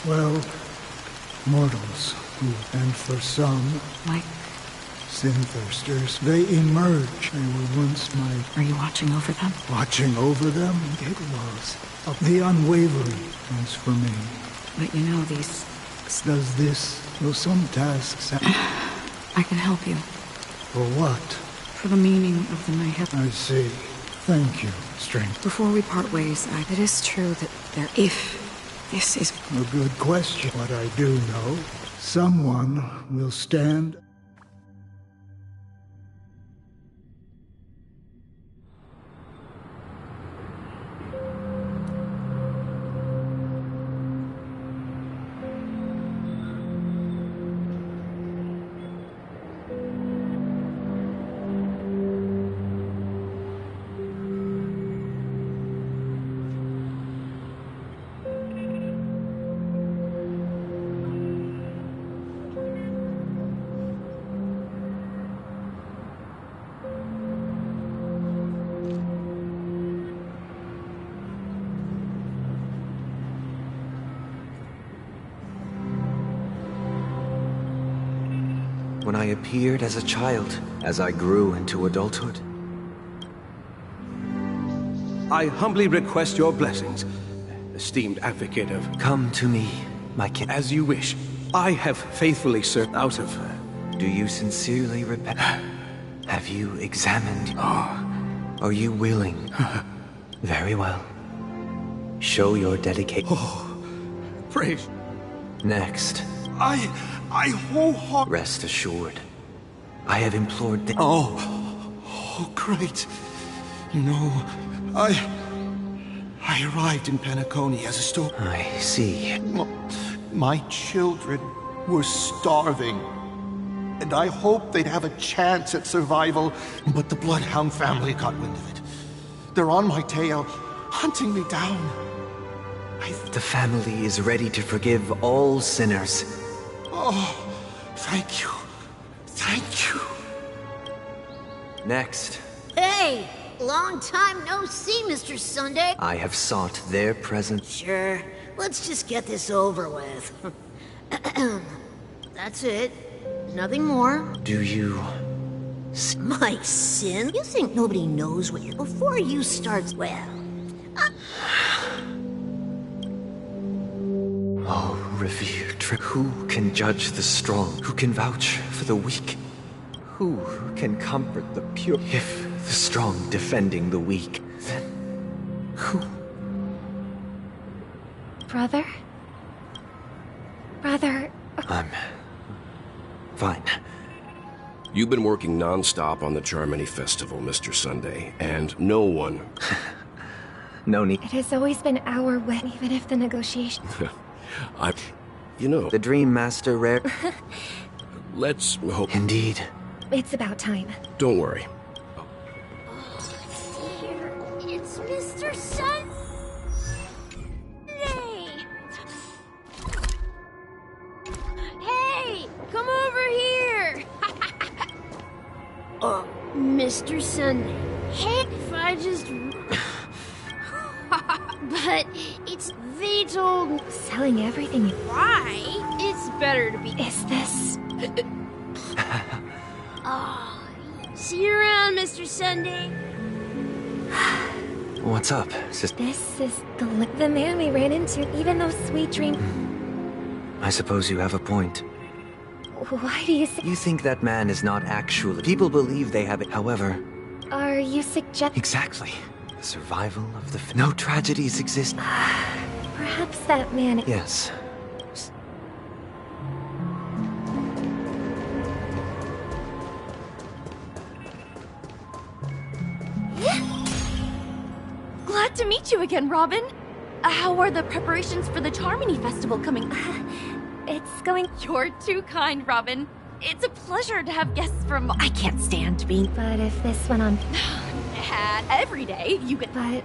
Well, mortals, and for some... Like? Sin-thirsters, they emerge. They were once my... Are you watching over them? Watching over them? It was. The unwavering was for me. But you know these... Does this, though some tasks... I can help you. For what? For the meaning of the night. I see. Thank you, Strength. Before we part ways, it is true that if this is... A good question. What I do know, someone will stand... When I appeared as a child, as I grew into adulthood. I humbly request your blessings, esteemed advocate of... Come to me, my kin. As you wish. I have faithfully served out of... Do you sincerely repent? Have you examined? Are you willing? Very well. Show your dedication. Praise. Next. I wholeheartedly... Rest assured. I have implored the... Oh, great. You know, I arrived in Penacony as a store... I see. My children were starving. And I hoped they'd have a chance at survival, but the Bloodhound family got wind of it. They're on my tail, hunting me down. The family is ready to forgive all sinners. Oh, thank you. Thank you. Next. Hey, long time no see, Mr. Sunday. I have sought their presence. Sure, let's just get this over with. That's it. Nothing more. Do you... My sin? You think nobody knows what you're... Before you start... Well... Oh, revered, who can judge the strong? Who can vouch for the weak? Who can comfort the pure? If the strong defending the weak, then who? Brother? Brother... I'm... fine. You've been working non-stop on the Charmony Festival, Mr. Sunday, and no one... No need. It has always been our way, even if the negotiation... You know... The Dream Master rare... Let's hope... Indeed. It's about time. Don't worry. It's Mr. Sunday! Hey! Come over here! Mr. Sunday. Hey, if I just... But it's... They told... Selling everything. Why? It's better to be... Is this... Oh, see you around, Mr. Sunday. What's up, sister? This is the man we ran into, even though Sweet Dream... I suppose you have a point. Why do you say... You think that man is not actually... People believe they have it, however... Are you suggesting... Exactly. The survival of the... No tragedies exist. Perhaps that man... Yes. Glad to meet you again, Robin. How are the preparations for the Charmony Festival coming? It's going... You're too kind, Robin. It's a pleasure to have guests from... I can't stand being... But if this went on... Every day, you get... But...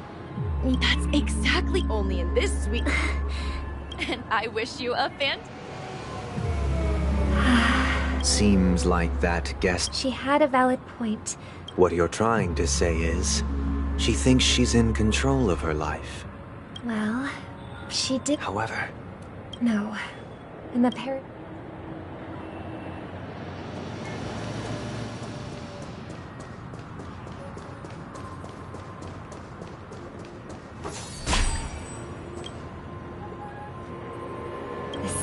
That's exactly only in this week. And I wish you a Seems like that guest... She had a valid point. What you're trying to say is... She thinks she's in control of her life. Well... She did... However... No. In the The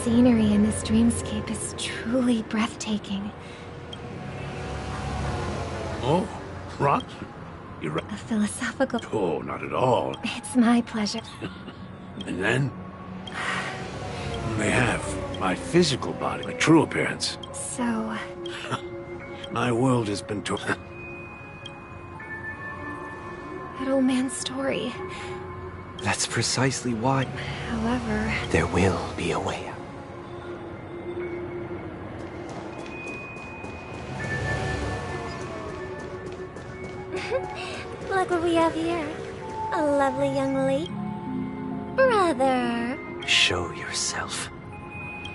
scenery in this dreamscape is truly breathtaking. Oh, Rox? You're right. A philosophical... Oh, not at all. It's my pleasure. And then? They have my physical body, my true appearance. So... My world has been torn. That old man's story. That's precisely why... However... There will be a way out. Look what we have here. A lovely young lady. Brother. Show yourself.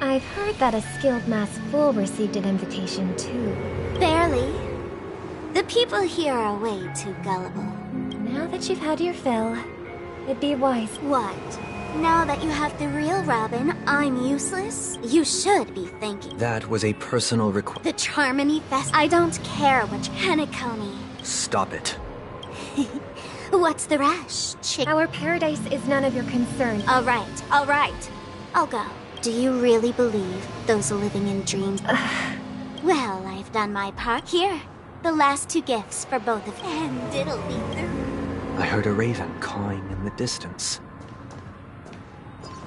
I've heard that a skilled masked fool received an invitation too. Barely. The people here are way too gullible. Now that you've had your fill, it'd be wise. What? Now that you have the real Robin, I'm useless? You should be thinking. That was a personal request. The Charmony Fest. I don't care which Penacony. Stop it. What's the rush, chick? Our paradise is none of your concern. All right. I'll go. Do you really believe those living in dreams? Well, I've done my part here. The last 2 gifts for both of you. And it'll be through. I heard a raven cawing in the distance.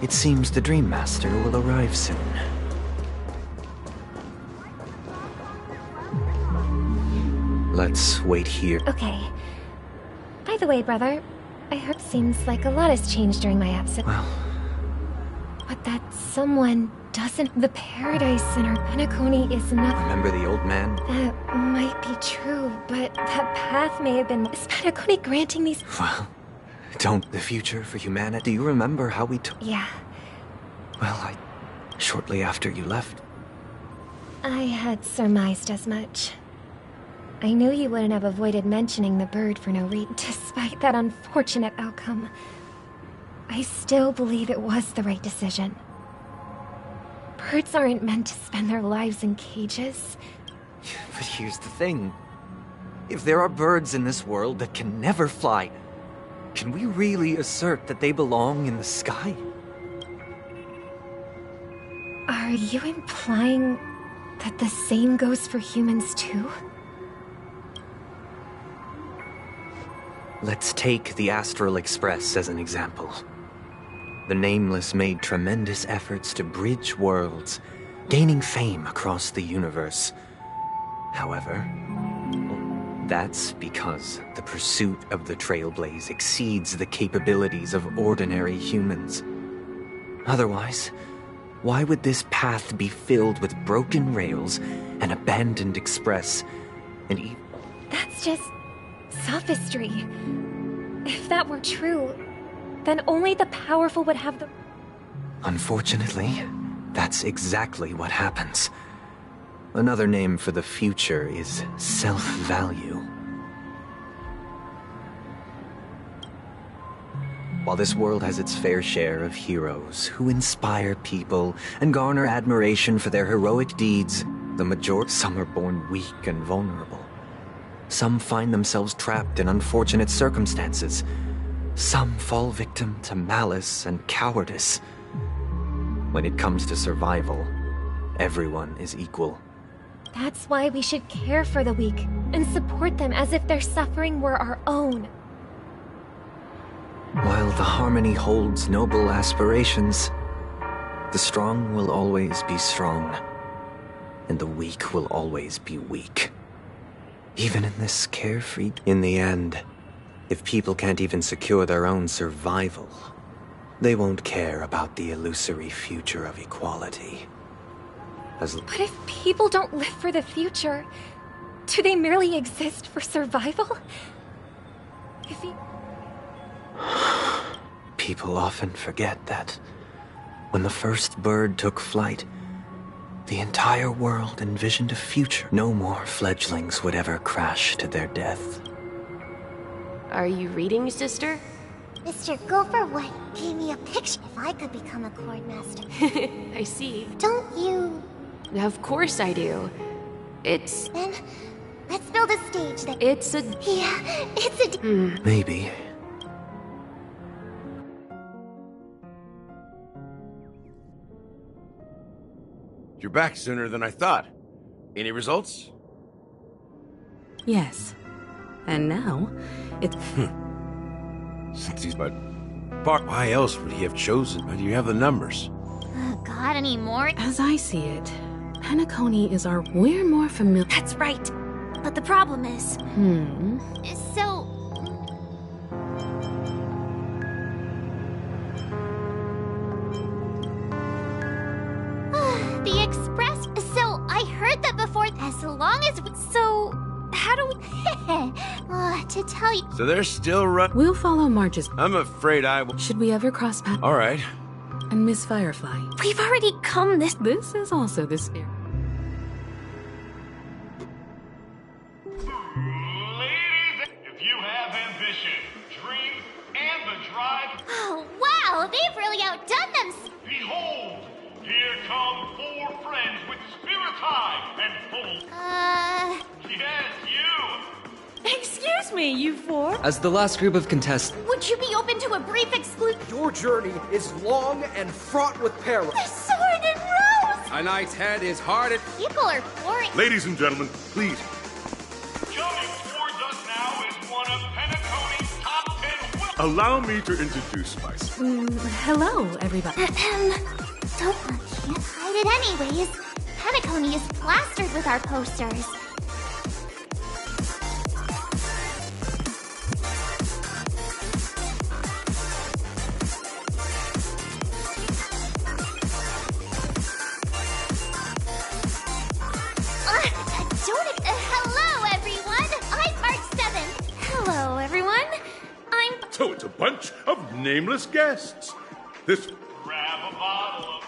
It seems the Dream Master will arrive soon. Let's wait here. Okay. By the way, brother, I heard seems like a lot has changed during my absence. Well... But that someone doesn't... The paradise in our Penacony is not... Remember the old man? That might be true, but that path may have been... Is Penacony granting these... Well, don't the future for humanity... Do you remember how we took... Yeah. Well, shortly after you left. I had surmised as much. I knew you wouldn't have avoided mentioning the bird for no reason, despite that unfortunate outcome. I still believe it was the right decision. Birds aren't meant to spend their lives in cages. But here's the thing. If there are birds in this world that can never fly, can we really assert that they belong in the sky? Are you implying that the same goes for humans too? Let's take the Astral Express as an example. The Nameless made tremendous efforts to bridge worlds, gaining fame across the universe. However, that's because the pursuit of the Trailblaze exceeds the capabilities of ordinary humans. Otherwise, why would this path be filled with broken rails, an abandoned express, and That's just sophistry. If that were true, then only the powerful would have the... Unfortunately, that's exactly what happens. Another name for the future is self-value. While this world has its fair share of heroes who inspire people and garner admiration for their heroic deeds, the majority, some are born weak and vulnerable. Some find themselves trapped in unfortunate circumstances. Some fall victim to malice and cowardice. When it comes to survival, everyone is equal. That's why we should care for the weak and support them as if their suffering were our own. While the Harmony holds noble aspirations, the strong will always be strong, and the weak will always be weak. Even in this carefree... In the end, if people can't even secure their own survival, they won't care about the illusory future of equality. But if people don't live for the future, do they merely exist for survival? If you... People often forget that when the first bird took flight, the entire world envisioned a future. No more fledglings would ever crash to their death. Are you reading, sister? Mr. Gopher White gave me a picture if I could become a Cordmaster. I see. Don't you? Of course I do. It's... Then, let's build a stage that... It's a... Yeah, it's a... Maybe. You're back sooner than I thought. Any results? Yes. And now, it's... Since he's but... Why else would he have chosen? Why do you have the numbers? Got any more? As I see it, Penacony is our... We're more familiar... That's right. But the problem is... So... The Express... So, I heard that before... As long as we... So... How do we... to tell you... So they're still running... We'll follow March's... I'm afraid I will... Should we ever cross paths? All right. And Miss Firefly. We've already come this... This is also the spirit. If you have ambition, dreams, and the drive... Oh, wow! They've really outdone them! Behold! Here come 4 friends with spirits high and full... Yes, you! Excuse me, you 4? As the last group of contestants... Would you be open to a brief exclusion? Your journey is long and fraught with peril. The sword and rose! A knight's head is hard at... People are pouring... Ladies and gentlemen, please. Coming towards us now is one of Penacony's top 10... Allow me to introduce myself. Hello, everybody. Don't can't hide it anyways. Penacony is plastered with our posters. Hello, everyone! I'm March 7th. Hello, everyone. So it's a bunch of nameless guests. This... Grab a bottle of...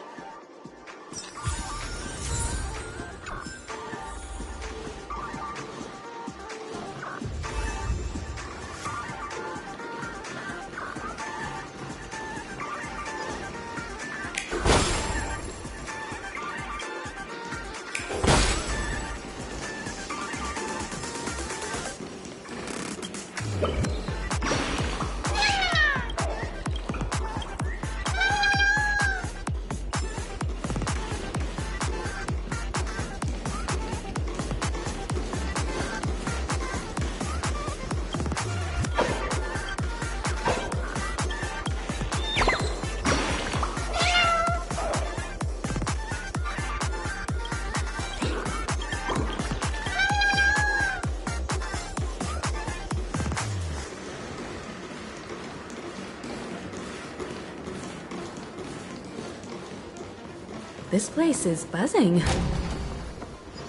This place is buzzing.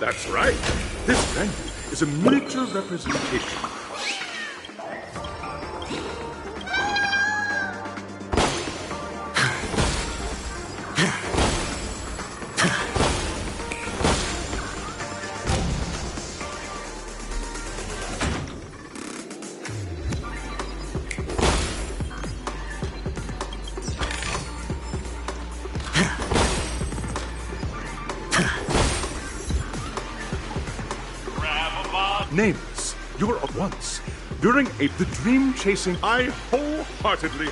That's right. This venue is a miniature representation. Nameless, you're at once. During the dream chasing, I wholeheartedly.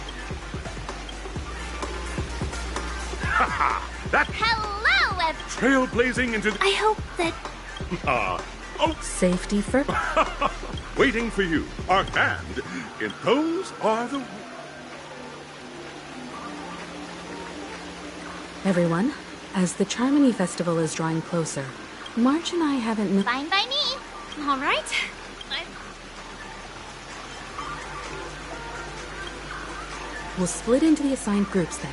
That Hello, trailblazing into the. I hope that. Safety first. Waiting for you. And in those are the. Everyone, as the Charmony Festival is drawing closer, March and I haven't. Fine by me. All right. We'll split into the assigned groups then.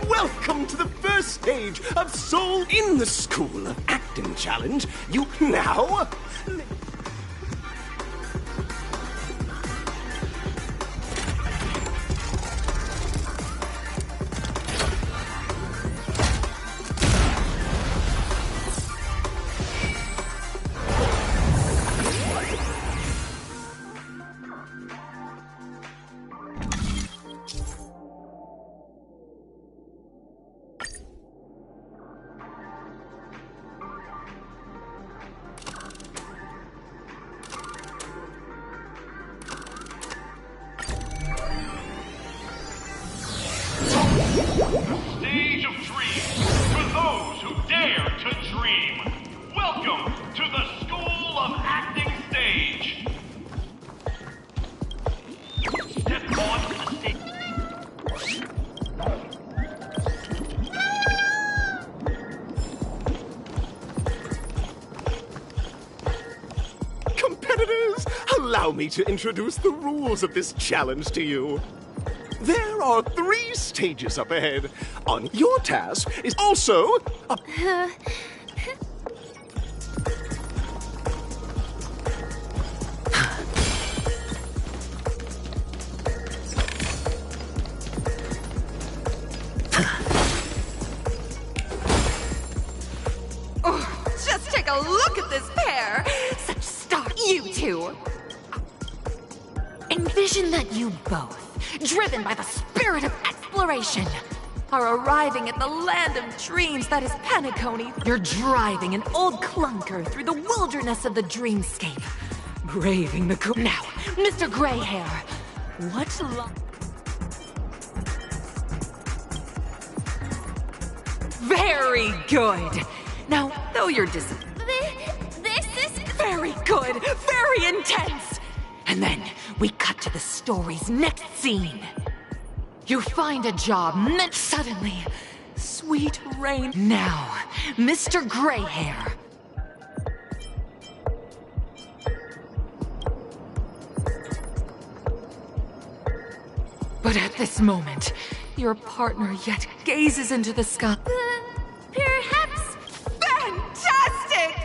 Welcome to the first stage of Soul in the School of Acting Challenge. You now... Stage of dreams for those who dare to dream. Welcome to the School of Acting Stage. Step on to the stage. Competitors, allow me to introduce the rules of this challenge to you. There are 3 stages up ahead. On your task is also a... Just take a look at this pair! Such stock, you two! Envision that you both, driven by the spirit of exploration, are arriving at the land of dreams that is Penacony. You're driving an old clunker through the wilderness of the dreamscape, braving the Now, Mr. Greyhair, what Very good! Now, though you're This is... Very good! Very intense! And then, we cut to the story's next scene. You find a job, and suddenly, sweet rain. Now, Mr. Greyhair. But at this moment, your partner yet gazes into the sky. Perhaps... Fantastic!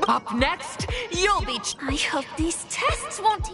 Up next, you'll be... I hope these tests won't...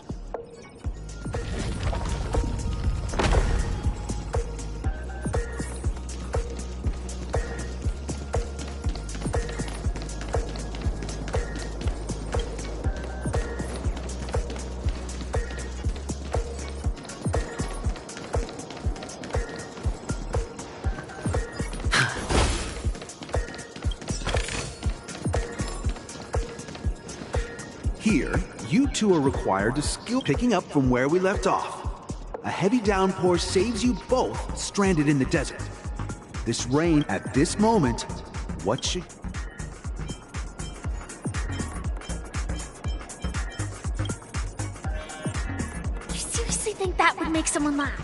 Here, you two are required to skill picking up from where we left off. A heavy downpour saves you both stranded in the desert. This rain at this moment, what should... You seriously think that would make someone laugh?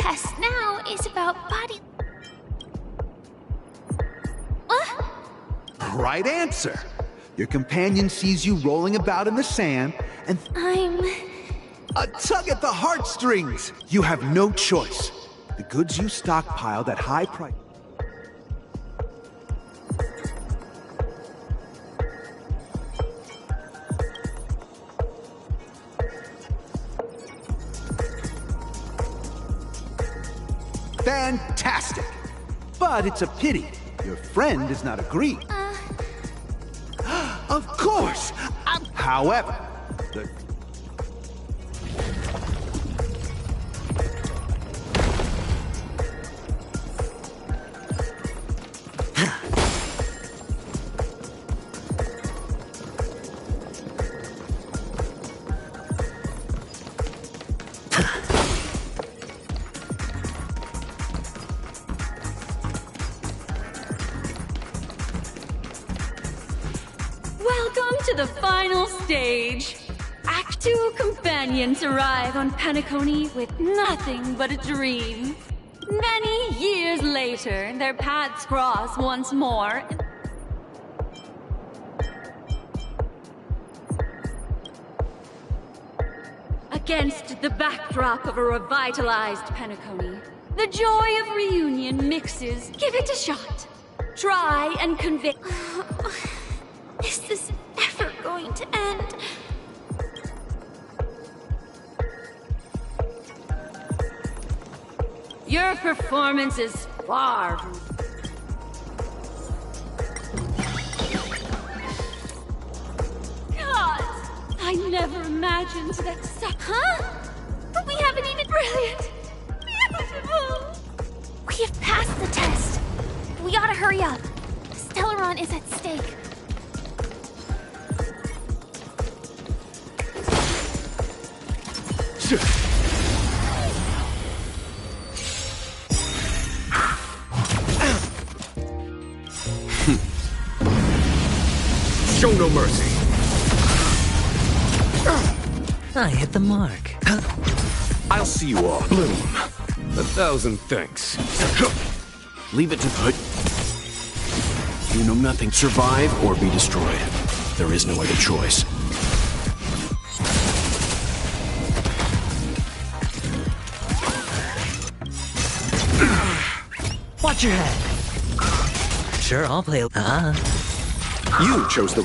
test now is about body... Right answer. Your companion sees you rolling about in the sand, and I'm... a tug at the heartstrings. You have no choice. The goods you stockpiled at high price. Fantastic! But it's a pity. Your friend does not agree. Of course! However, the... Welcome to the final stage. Act 2 companions arrive on Penacony with nothing but a dream. Many years later, their paths cross once more. Against the backdrop of a revitalized Penacony, the joy of reunion mixes. Give it a shot. Try and convict. Is this ever going to end? Your performance is far from... God! I never imagined that Huh? But we haven't even... Brilliant! Beautiful! We have passed the test. We ought to hurry up. Stellaron is at stake. Show no mercy. I hit the mark. I'll see you all. Bloom. 1,000 thanks. Leave it to Hood. You know nothing. Survive or be destroyed. There is no other choice. Watch your head. Sure, I'll play. You chose the...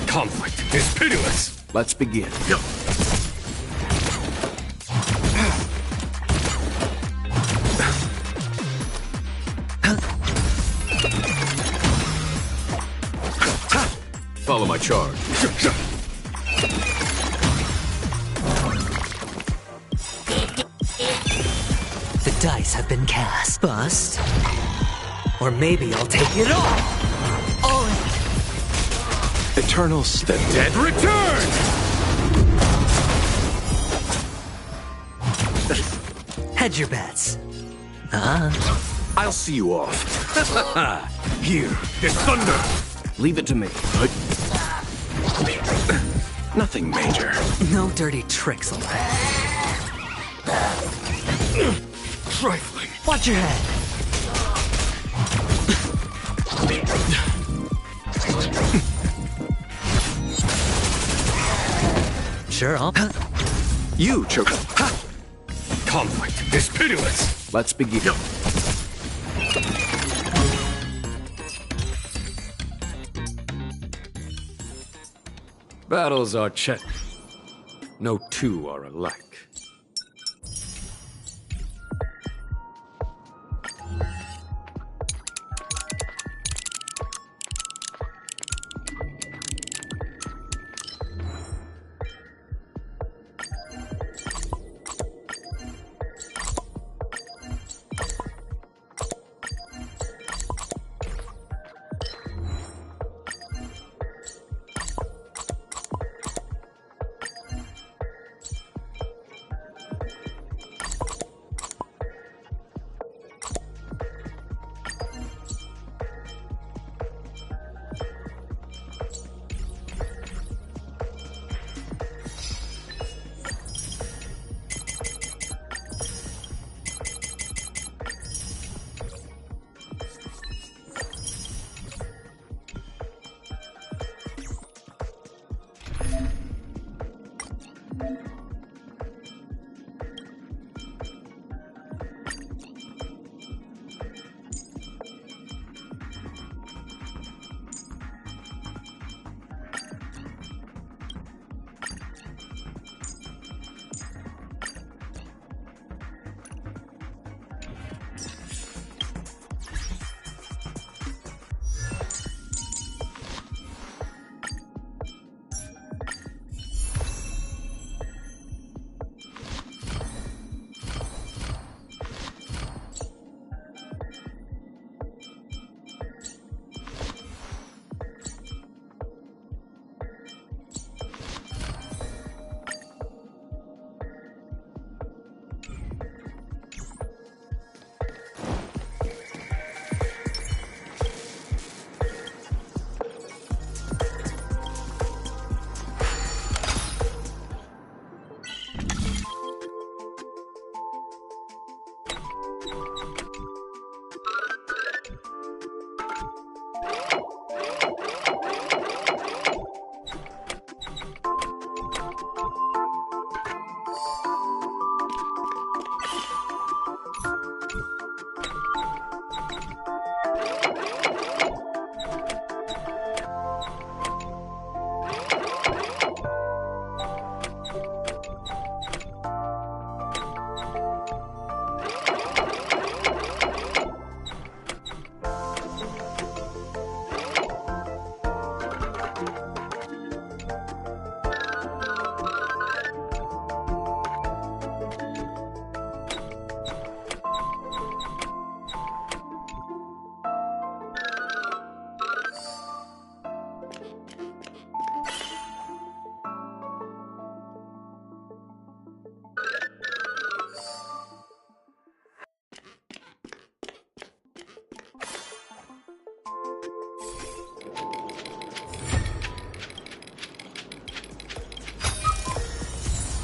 Conflict is pitiless. Let's begin. Follow my charge. The dice have been cast. Bust. Or maybe I'll take it all. Eternals, the dead return! Hedge your bets. I'll see you off. Here, this thunder! Leave it to me. Nothing major. No dirty tricks, all right. Trifling. Watch your head. Sure, I'll... You chose... Conflict is pitiless. Let's begin. Battles are chet. No two are alike.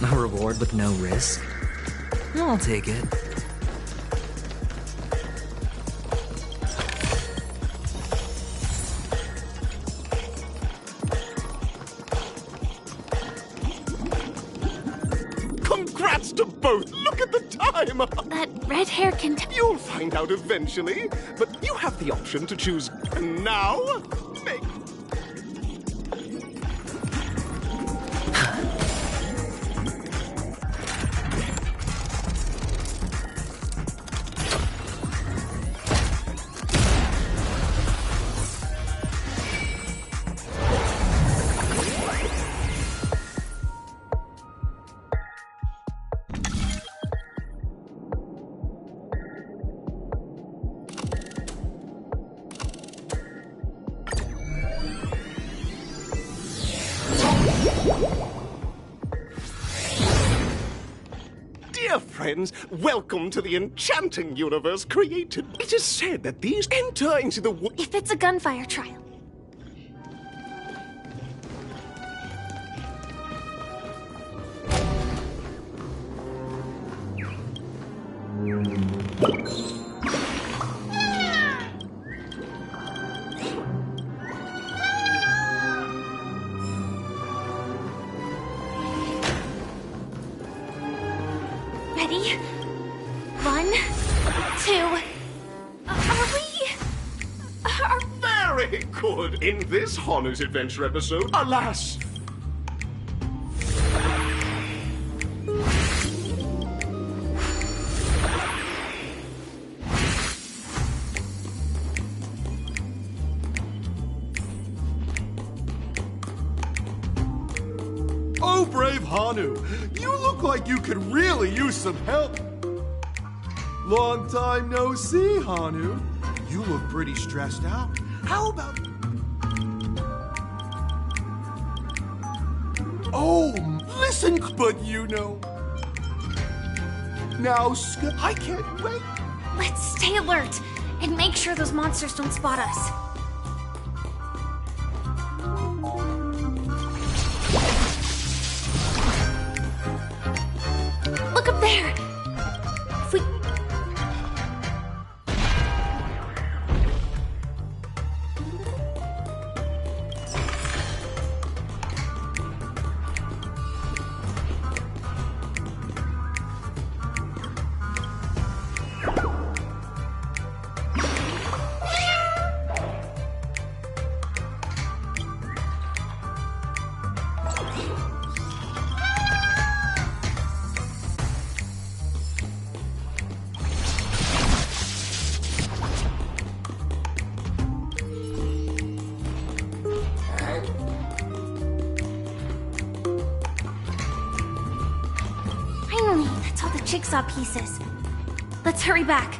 A reward with no risk? I'll take it. Congrats to both! Look at the time! That red hair can... You'll find out eventually, but you have the option to choose now. Make... Dear friends, welcome to the enchanting universe created. It is said that these enter into the... If it's a gunfire trial. Ready? 1, 2... Very good! In this Hanu's Adventure episode, alas! Oh, brave Hanu! You look like you could really use some help! Long time no see, Hanu. You look pretty stressed out. How about... Oh, listen, but you know... Now, I can't wait. Let's stay alert and make sure those monsters don't spot us. Look up there! If we... Finally, that's all the jigsaw pieces. Let's hurry back.